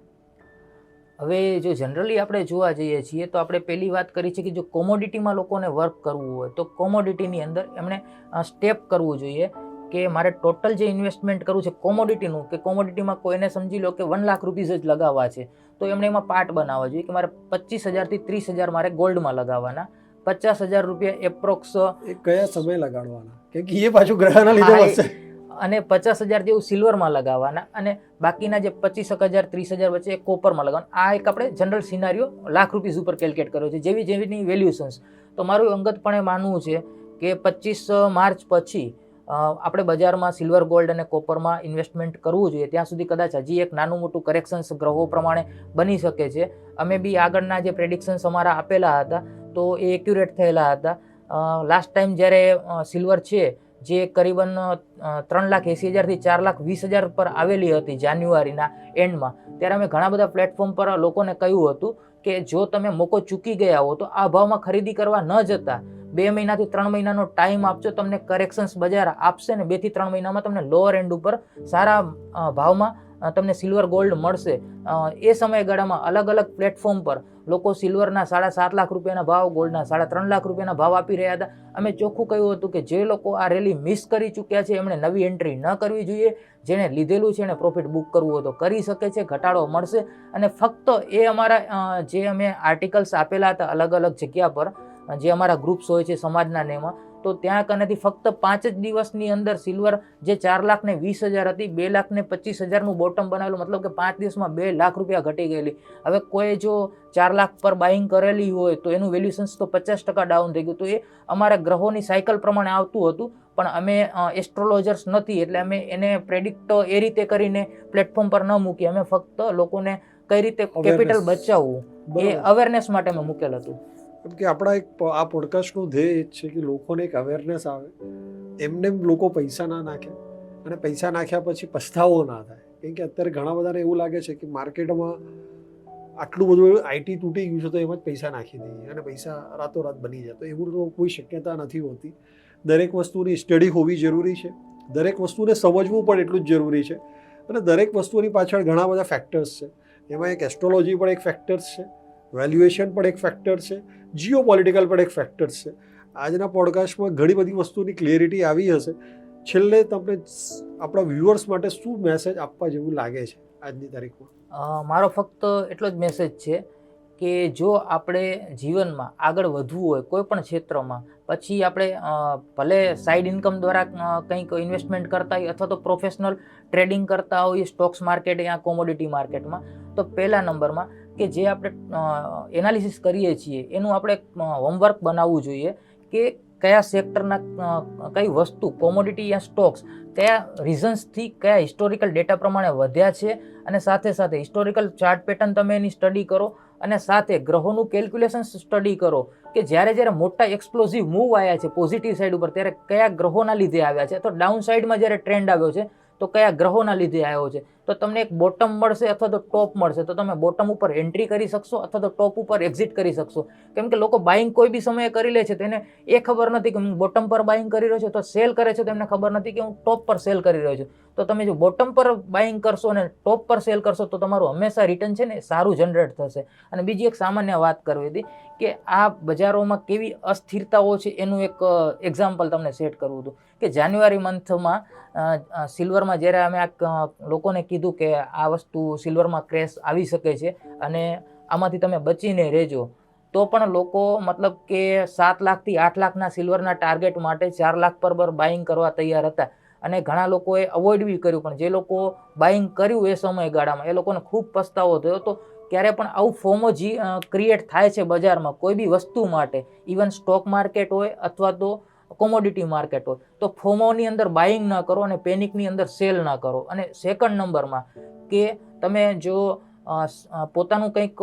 હવે જો જનરલી આપણે જોવા જઈએ છીએ તો આપણે પહેલી વાત કરી છે કે જો કોમોડિટીમાં લોકોને વર્ક કરવું હોય તો કોમોડિટીની અંદર એમણે સ્ટેપ કરવું જોઈએ કે મારે ટોટલ જે ઇન્વેસ્ટમેન્ટ કરવું છે કોમોડિટીનું, કે કોમોડિટીમાં કોઈને સમજી લો કે 1 લાખ રૂપીઝ જ લગાવવા છે, તો એમણે એમાં પાર્ટ બનાવવા જોઈએ કે મારે 25,000 થી 30,000 મારે ગોલ્ડમાં લગાવવાના, 50,000 રૂપિયા એપ્રોક્સ એ કયા સમય લગાડવાના? કેમ કે એ પાછું ગ્રહના લીધે વધશે. અને 50,000 જેવું સિલ્વરમાં લગાવવાના અને બાકીના જે 25,000 30,000 વચ્ચે એ કોપરમાં લગાવવાના. આ એક આપણે જનરલ સિનારીઓ ₹1,00,000 ઉપર કેલ્ક્યુલેટ કર્યો છે, જેવીની વેલ્યુશન્સ. તો મારું અંગતપણે માનવું છે કે 25 માર્ચ પછી આપણે બજારમાં સિલ્વર, ગોલ્ડ અને કોપરમાં ઇન્વેસ્ટમેન્ટ કરવું જોઈએ. ત્યાં સુધી કદાચ હજી એક નાનું મોટું કરેક્શન્સ ગ્રહો પ્રમાણે બની શકે છે. અમે બી આગળના જે પ્રેડિક્શન્સ અમારા આપેલા હતા તો એ એક્યુરેટ થયેલા હતા. લાસ્ટ ટાઈમ જ્યારે સિલ્વર છે જે કરીબન 3,80,000 થી 4,20,000 પર આવેલી હતી જાન્યુઆરીના એન્ડમાં, ત્યારે અમે ઘણા બધા પ્લેટફોર્મ પર લોકોને કહ્યું હતું કે જો તમે મોકો ચૂકી ગયા હો તો આ ભાવમાં ખરીદી કરવા ન જતા 2 મહિનાથી 3 મહિનાનો ટાઈમ આપજો, તમને કરેક્શન્સ બજાર આપશે ને 2 થી 3 મહિનામાં તમને લોઅર એન્ડ ઉપર સારા ભાવમાં તમને સિલ્વર, ગોલ્ડ મળશે. એ સમયગાળામાં અલગ અલગ પ્લેટફોર્મ પર લોકો સિલ્વરના ₹7,50,000 ભાવ, ગોલ્ડના ₹3,50,000 ભાવ આપી રહ્યા હતા. અમે ચોખ્ખું કહ્યું હતું કે જે લોકો આ રેલી મિસ કરી ચૂક્યા છે એમણે નવી એન્ટ્રી ન કરવી જોઈએ. જેણે લીધેલું છે એને પ્રોફિટ બુક કરવું હોય તો કરી શકે છે, ઘટાડો મળશે. અને ફક્ત એ અમારા જે અમે આર્ટિકલ્સ આપેલા હતા અલગ અલગ જગ્યા પર, જે અમારા ગ્રુપ્સ હોય છે સમાજના નેમાં, તો ત્યાં કનેથી ફક્ત 5 જ દિવસની અંદર સિલ્વર જે 4,20,000 હતી 2,25,000નું બોટમ બનાવેલું, મતલબ કે 5 દિવસમાં ₹2,00,000 ઘટી ગયેલી. હવે કોઈ જો 4 લાખ પર બાઇંગ કરેલી હોય તો એનું વેલ્યુશન્સ તો 50% ડાઉન થઈ ગયું. તો એ અમારા ગ્રહોની સાયકલ પ્રમાણે આવતું હતું, પણ અમે એસ્ટ્રોલોજર્સ નથી એટલે અમે એને પ્રેડિક્ટ એ રીતે કરીને પ્લેટફોર્મ પર ન મૂકી. અમે ફક્ત લોકોને કઈ રીતે કેપિટલ બચાવવું એ અવેરનેસ માટે અમે મૂકેલ હતું. કેમ કે આપણા આ પોડકાસ્ટનું ધ્યેય જ છે કે લોકોને એક અવેરનેસ આવે, એમને લોકો પૈસા ના નાખે અને પૈસા નાખ્યા પછી પછતાવો ના થાય. કેમ કે અત્યારે ઘણા બધાને એવું લાગે છે કે માર્કેટમાં આટલું બધું આઈટી તૂટી ગયું છે તો એમાં જ પૈસા નાખી દઈએ અને પૈસા રાતોરાત બની જાય. તો એવું તો કોઈ શક્યતા નથી હોતી. દરેક વસ્તુની સ્ટડી હોવી જરૂરી છે, દરેક વસ્તુને સમજવું પણ એટલું જ જરૂરી છે અને દરેક વસ્તુની પાછળ ઘણા બધા ફેક્ટર્સ છે. એમાં એક એસ્ટ્રોલોજી પણ એક ફેક્ટર્સ છે, વેલ્યુએશન પણ એક ફેક્ટર છે, જીઓ પોલિટિકલ પણ એક ફેક્ટર્સ છે. આજના પોડકાસ્ટમાં ઘણી બધી વસ્તુની ક્લિયરિટી આવી હશે. છેલ્લે તમને આપણા વ્યુઅર્સ માટે શું મેસેજ આપવા જેવું લાગે છે આજની તારીખમાં? મારો ફક્ત એટલો જ મેસેજ છે કે જો આપણે જીવનમાં આગળ વધવું હોય કોઈ પણ ક્ષેત્રમાં, પછી આપણે ભલે સાઇડ ઇન્કમ દ્વારા કંઈક ઇન્વેસ્ટમેન્ટ કરતા હોઈએ અથવા તો પ્રોફેશનલ ટ્રેડિંગ કરતા હોઈએ સ્ટોક્સ માર્કેટ યા કોમોડિટી માર્કેટમાં, તો પહેલા નંબરમાં કે જે આપણે એનાલિસિસ કરીએ છીએ એનું આપણે હોમવર્ક બનાવવું જોઈએ કે કયા સેક્ટરના કઈ વસ્તુ કોમોડિટી યા સ્ટોક્સ કયા રીઝન્સથી કયા હિસ્ટોરિકલ ડેટા પ્રમાણે વધ્યા છે, અને સાથે સાથે હિસ્ટોરિકલ ચાર્ટ પેટર્ન તમે એની સ્ટડી કરો, અને સાથે ગ્રહોનું કેલ્ક્યુલેશન્સ સ્ટડી કરો કે જ્યારે મોટા એક્સપ્લોઝિવ મૂવ આવ્યા છે પોઝિટિવ સાઈડ ઉપર ત્યારે કયા ગ્રહોના લીધે આવ્યા છે, અથવા ડાઉન સાઈડમાં જ્યારે ટ્રેન્ડ આવ્યો છે તો કયા ગ્રહોના લીધે આવ્યો છે. તો તમને એક બોટમ મળશે અથવા તો ટોપ મળશે, તો તમે બોટમ ઉપર એન્ટ્રી કરી શકશો અથવા તો ટોપ ઉપર એક્ઝિટ કરી શકશો. કેમ કે લોકો બાઇંગ કોઈ બી સમયે કરી લે છે તેને એ ખબર નથી કે હું બોટમ પર બાઇંગ કરી રહ્યો છું, તો સેલ કરે છે તો એમને ખબર નથી કે હું ટોપ પર સેલ કરી રહ્યો છું. તો તમે જો બોટમ પર બાઇંગ કરશો અને ટોપ પર સેલ કરશો તો તમારું હંમેશા રિટર્ન છે ને સારું જનરેટ થશે. અને બીજી એક સામાન્ય વાત કરવી હતી કે આ બજારોમાં કેવી અસ્થિરતાઓ છે એનું એક એક્ઝામ્પલ તમને સેટ કરવું હતું કે જાન્યુઆરી મંથમાં સિલ્વરમાં જ્યારે અમે આ લોકોને કીધું કે આ વસ્તુ સિલ્વરમાં ક્રેશ આવી શકે છે અને આમાંથી તમે બચીને રહેજો, તો પણ લોકો મતલબ કે 7 લાખથી 8 લાખના સિલ્વરના ટાર્ગેટ માટે 4 લાખ પર બાઇંગ કરવા તૈયાર હતા. અને ઘણા લોકોએ અવોઇડ બી કર્યું, પણ જે લોકો બાઇંગ કર્યું એ સમયગાળામાં એ લોકોને ખૂબ પસ્તાવો થયો. તો ક્યારે પણ આવું ફોમો ક્રિએટ થાય છે બજારમાં કોઈ બી વસ્તુ માટે, ઇવન સ્ટોક માર્કેટ હોય અથવા તો કોમોડિટી માર્કેટ હોય, તો ફોમોની અંદર બાઇંગ ન કરો અને પેનિકની અંદર સેલ ન કરો. અને સેકન્ડ નંબરમાં કે તમે જો પોતાનું કંઈક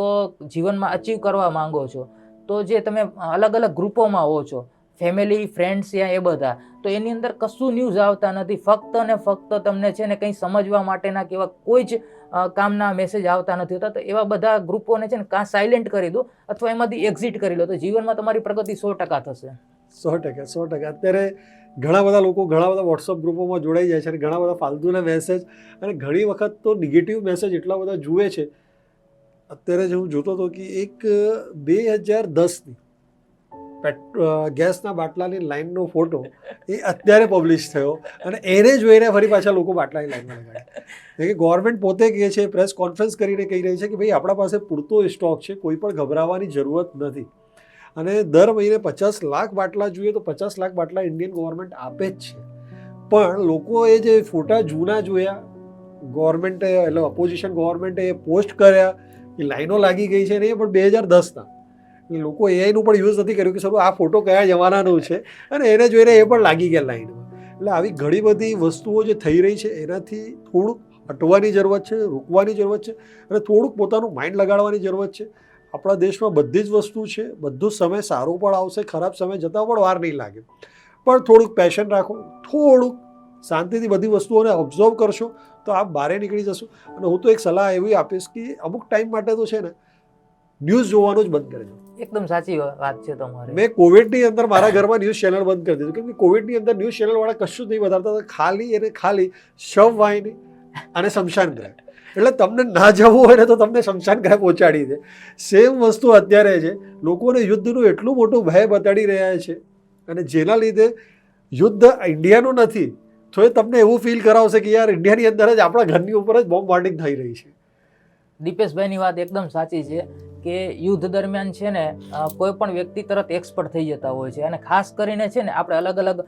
જીવનમાં અચીવ કરવા માંગો છો, તો જે તમે અલગ અલગ ગ્રુપોમાં હો છો, ફેમિલી, ફ્રેન્ડ્સ યા એ બધા, તો એની અંદર કશું ન્યૂઝ આવતા નથી. ફક્ત ને ફક્ત તમને છે ને કંઈ સમજવા માટેના કે એવા કોઈ જ કામના મેસેજ આવતા નથી હોતા. તો એવા બધા ગ્રુપોને છે ને કાં સાયલેન્ટ કરી દો અથવા એમાંથી એક્ઝિટ કરી લો, તો જીવનમાં તમારી પ્રગતિ 100% થશે. 100%. અત્યારે ઘણા બધા લોકો ઘણા બધા વોટ્સઅપ ગ્રુપોમાં જોડાઈ જાય છે અને ઘણા બધા ફાલતુના મેસેજ અને ઘણી વખત તો નેગેટિવ મેસેજ એટલા બધા જુએ છે. અત્યારે જ હું જોતો હતો કે એક 2010ની ગેસના બાટલાની લાઈનનો ફોટો એ અત્યારે પબ્લિશ થયો અને એને જોઈને ફરી પાછા લોકો બાટલાની લાઈનમાં લગાડે. ગવર્મેન્ટ પોતે કહે છે, પ્રેસ કોન્ફરન્સ કરીને કહી રહી છે કે ભાઈ આપણા પાસે પૂરતો સ્ટોક છે, કોઈ પણ ગભરાવાની જરૂરત નથી. અને દર મહિને 50 લાખ બાટલા જોઈએ તો 50 લાખ બાટલા ઇન્ડિયન ગવર્મેન્ટ આપે જ છે. પણ લોકોએ જે ફોટા જૂના જોયા, ગવર્મેન્ટે એટલે ઓપોઝિશન ગવર્મેન્ટે એ પોસ્ટ કર્યા, એ લાઈનો લાગી ગઈ છે ને એ પણ 2010ના. એટલે લોકો એઆઈનું પણ યુઝ નથી કર્યું કે સર આ ફોટો કયા જમાનાનો છે, અને એને જોઈને એ પણ લાગી ગયા લાઈનમાં. એટલે આવી ઘણી બધી વસ્તુઓ જે થઈ રહી છે એનાથી થોડુંક હટવાની જરૂરત છે, રોકવાની જરૂરત છે, અને થોડુંક પોતાનું માઇન્ડ લગાડવાની જરૂરત છે. આપણા દેશમાં બધી જ વસ્તુ છે, બધું સમય સારો પણ આવશે, ખરાબ સમય જતાં પણ વાર નહીં લાગે. પણ થોડુંક પેશન રાખો, થોડુંક શાંતિથી બધી વસ્તુઓને ઓબ્ઝર્વ કરશો તો આપ બહાર નીકળી જશો. અને હું તો એક સલાહ એવી આપીશ કે અમુક ટાઈમ માટે તો છે ને ન્યૂઝ જોવાનું જ બંધ કરજો. એકદમ સાચી વાત છે તમારી. મેં કોવિડની અંદર મારા ઘરમાં ન્યૂઝ ચેનલ બંધ કરી દીધું, કેમ કે કોવિડની અંદર ન્યૂઝ ચેનલવાળા કશું જ નહીં વધારતા હતા, ખાલી અને ખાલી શવ વાહિની અને શમશાન ગ્રહ. એટલે તમને ના જવું હોય ને તો તમને શમશાન ગ્રહ પહોંચાડી દે. સેમ વસ્તુ અત્યારે છે, લોકોને યુદ્ધનું એટલું મોટું ભય બતાડી રહ્યા છે, અને જેના લીધે યુદ્ધ ઇન્ડિયાનું નથી તો એ તમને એવું ફીલ કરાવશે કે યાર ઇન્ડિયાની અંદર જ આપણા ઘરની ઉપર જ બોમ્બાર્ડિંગ થઈ રહી છે. દીપેશભાઈની વાત એકદમ સાચી છે કે યુદ્ધ દરમિયાન છે ને કોઈ પણ વ્યક્તિ તરત એક્સપર્ટ થઈ જતા હોય છે, અને ખાસ કરીને છે ને આપણે અલગ અલગ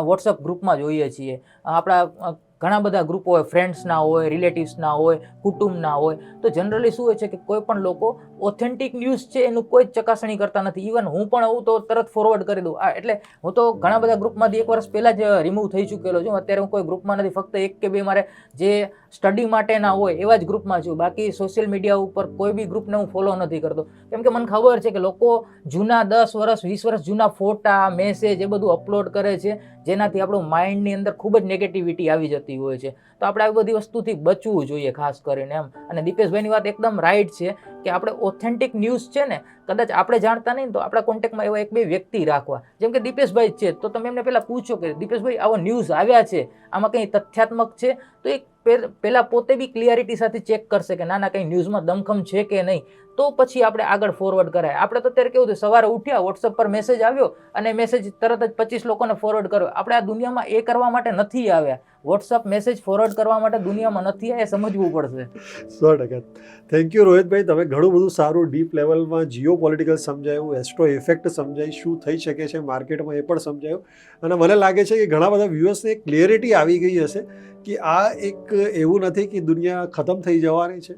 વોટ્સઅપ ગ્રુપમાં જોઈએ છીએ. આપણા ઘણા બધા ગ્રુપો હોય, ફ્રેન્ડ્સના હોય, રિલેટિવ્સના હોય, કુટુંબના હોય. તો જનરલી શું હોય છે કે કોઈ પણ લોકો ઓથેન્ટિક ન્યૂઝ છે એનું કોઈ જ ચકાસણી કરતા નથી. ઇવન હું પણ આવું તો તરત ફોરવર્ડ કરી દઉં. એટલે હું તો ઘણા બધા ગ્રુપમાંથી 1 વર્ષ પહેલાં જ રિમૂવ થઈ ચૂકેલો છું. અત્યારે હું કોઈ ગ્રુપમાં નથી, ફક્ત 1 કે 2 મારે જે સ્ટડી માટેના હોય એવા જ ગ્રુપમાં છું. બાકી સોશિયલ મીડિયા ઉપર કોઈ બી ગ્રુપને હું ફોલો નથી કરતો, કેમ કે મને ખબર છે કે લોકો જૂના 10 વર્ષ 20 વર્ષ જૂના ફોટા, મેસેજ એ બધું અપલોડ કરે છે, જેનાથી આપણું માઇન્ડની અંદર ખૂબ જ નેગેટિવિટી આવી જતી હોય છે. તો આપણે આવી બધી વસ્તુથી બચવું જોઈએ ખાસ કરીને એમ. અને દીપેશભાઈની વાત એકદમ રાઈટ છે કે આપણે ઓથેન્ટિક ન્યૂઝ છે ને કદાચ આપણે જાણતા નહીં તો આપણા કોન્ટેક્ટમાં એવા 1-2 વ્યક્તિ રાખવા. જેમ કે દીપેશભાઈ છે તો તમે એમને પહેલાં પૂછો કે દીપેશભાઈ આવો ન્યૂઝ આવ્યા છે, આમાં કંઈ તથ્યાત્મક છે? તો એક પહેલાં પોતે બી ક્લિયરિટી સાથે ચેક કરશે કે ના કંઈ ન્યૂઝમાં દમખમ છે કે નહીં, તો પછી આપણે આગળ ફોરવર્ડ કરાય. આપણે તો અત્યારે કેવું છે, સવારે ઉઠ્યા, વોટ્સઅપ પર મેસેજ આવ્યો અને મેસેજ તરત જ 25 લોકોને ફોરવર્ડ કર્યો. આપણે આ દુનિયામાં એ કરવા માટે નથી આવ્યા. વોટ્સઅપ મેસેજ ફોરવર્ડ કરવા માટે દુનિયામાં નથી આવ્યા, એ સમજવું પડશે. 100%. થેન્ક યુ રોહિતભાઈ, તમે ઘણું બધું સારું ડીપ લેવલમાં જીઓ પોલિટિકલ સમજાયું, એસ્ટ્રો ઇફેક્ટ સમજાઈ, શું થઈ શકે છે માર્કેટમાં એ પણ સમજાયું. અને મને લાગે છે કે ઘણા બધા વ્યુઅર્સને ક્લિયરિટી આવી ગઈ હશે કે આ એક એવું નથી કે દુનિયા ખતમ થઈ જવાની છે.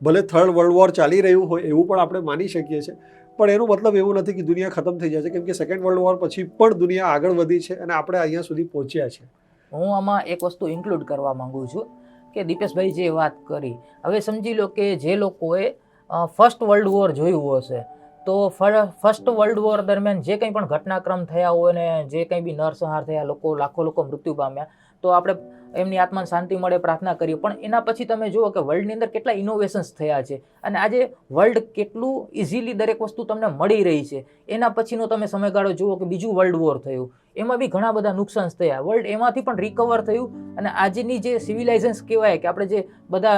ભલે 3rd વર્લ્ડ વોર ચાલી રહ્યું હોય એવું પણ આપણે માની શકીએ છીએ, પણ એનો મતલબ એવું નથી કે દુનિયા ખતમ થઈ જાય છે, કેમ કે 2nd વર્લ્ડ વોર પછી પણ દુનિયા આગળ વધી છે અને આપણે અહીંયા સુધી પહોંચ્યા છે. હું આમાં એક વસ્તુ ઇન્ક્લુડ કરવા માંગુ છું કે દીપેશભાઈ જે વાત કરી, હવે સમજી લો કે જે લોકોએ ફર્સ્ટ વર્લ્ડ વોર જોયું હશે તો ફર્સ્ટ વર્લ્ડ વોર દરમિયાન જે કંઈ પણ ઘટનાક્રમ થયા હોય ને જે કંઈ બી નરસંહાર થયા, લાખો લોકો મૃત્યુ પામ્યા, તો આપણે એમની આત્માને શાંતિ મળે પ્રાર્થના કરીએ. પણ એના પછી તમે જુઓ કે વર્લ્ડની અંદર કેટલા ઇનોવેશન્સ થયા છે, અને આજે વર્લ્ડ કેટલું ઇઝીલી દરેક વસ્તુ તમને મળી રહી છે. એના પછીનો તમે સમયગાળો જુઓ કે બીજું વર્લ્ડ વોર થયું, એમાં બી ઘણા બધા નુકસાન થયા. વર્લ્ડ એમાંથી પણ રિકવર થયું, અને આજની જે સિવિલાઇઝેશન કહેવાય કે આપણે જે બધા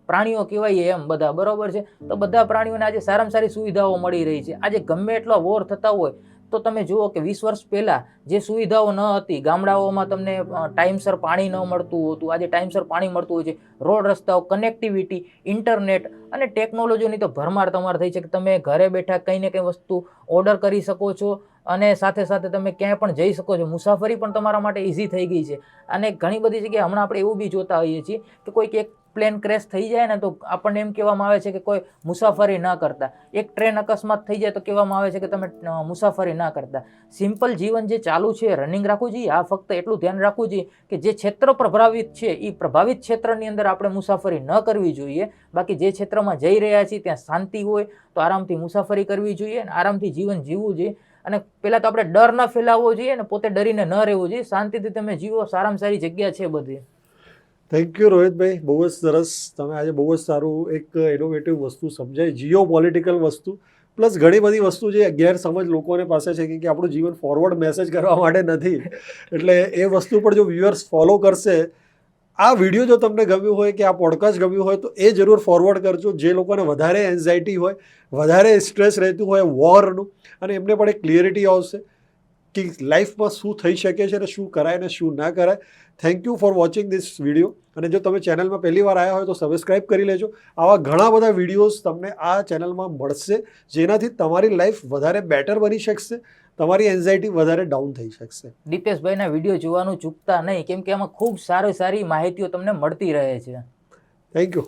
પ્રાણીઓ કહેવાય એમ બધા, બરાબર છે, તો બધા પ્રાણીઓને આજે સારામાં સારી સુવિધાઓ મળી રહી છે. આજે ગમે એટલા વોર થતા હોય તો તમે જુઓ કે 20 વર્ષ પહેલાં જે સુવિધાઓ ન હતી, ગામડાઓમાં તમને ટાઈમસર પાણી ન મળતું હતું, આજે ટાઈમસર પાણી મળતું હોય છે. રોડ રસ્તાઓ, કનેક્ટિવિટી, ઇન્ટરનેટ અને ટેકનોલોજીની તો ભરમાર તમારે થઈ છે કે તમે ઘરે બેઠા કંઈ ને કંઈ વસ્તુ ઓર્ડર કરી શકો છો, અને સાથે સાથે તમે ક્યાંય પણ જઈ શકો છો. મુસાફરી પણ તમારા માટે ઇઝી થઈ ગઈ છે. અને ઘણી બધી જગ્યાએ હમણાં આપણે એવું બી જોતા હોઈએ છીએ કે કોઈક એક પ્લેન ક્રેશ થઈ જાય ને તો આપણને એમ કહેવામાં આવે છે કે કોઈ મુસાફરી ના કરતા. એક ટ્રેન અકસ્માત થઈ જાય તો કહેવામાં આવે છે કે તમે મુસાફરી ના કરતા. સિમ્પલ જીવન જે ચાલુ છે, રનિંગ રાખવું જોઈએ. આ ફક્ત એટલું ધ્યાન રાખવું જોઈએ કે જે ક્ષેત્ર પ્રભાવિત છે એ પ્રભાવિત ક્ષેત્રની અંદર આપણે મુસાફરી ન કરવી જોઈએ. બાકી જે ક્ષેત્રમાં જઈ રહ્યા છીએ ત્યાં શાંતિ હોય તો આરામથી મુસાફરી કરવી જોઈએ અને આરામથી જીવન જીવવું જોઈએ. અને પહેલાં તો આપણે ડર ન ફેલાવવો જોઈએ ને પોતે ડરીને ન રહેવું જોઈએ. શાંતિથી તમે જીવો, સારામાં સારી જગ્યા છે બધી. થેન્ક યુ રોહિતભાઈ, બહુ જ સરસ. તમે આજે બહુ જ સારું એક ઇનોવેટિવ વસ્તુ સમજાય, જીઓ પોલિટિકલ વસ્તુ, પ્લસ ઘણી બધી વસ્તુ જે ગેરસમજ લોકોને પાસે છે કે આપણું જીવન ફોરવર્ડ મેસેજ કરવા માટે નથી. એટલે એ વસ્તુ પર જો વ્યુઅર્સ ફોલો કરશે, આ વિડીયો જો તમને ગમ્યું હોય કે આ પોડકાસ્ટ ગમ્યું હોય તો એ જરૂર ફોરવર્ડ કરજો. જે લોકોને વધારે એન્ઝાયટી હોય, વધારે સ્ટ્રેસ રહેતું હોય વોરનું, અને એમને પણ એક ક્લિયરિટી આવશે. કે લાઈફમાં શું થઈ શકે છે અને શું કરાય અને શું ના કરાય. Thank you for watching this video. અને જો તમે ચેનલમાં પહેલી વાર આવ્યા હોય તો સબસ્ક્રાઇબ કરી લેજો. આવા ઘણા બધા વિડીયોઝ તમને આ ચેનલમાં મળશે, જેનાથી તમારી લાઈફ વધારે બેટર બની શકશે, તમારી એન્ઝાયટી વધારે ડાઉન થઈ શકશે. દીપેશભાઈના વિડીયો જોવાનું ચૂકતા નહીં, કેમ કે એમાં ખૂબ સારી માહિતીઓ તમને મળતી રહે છે. Thank you.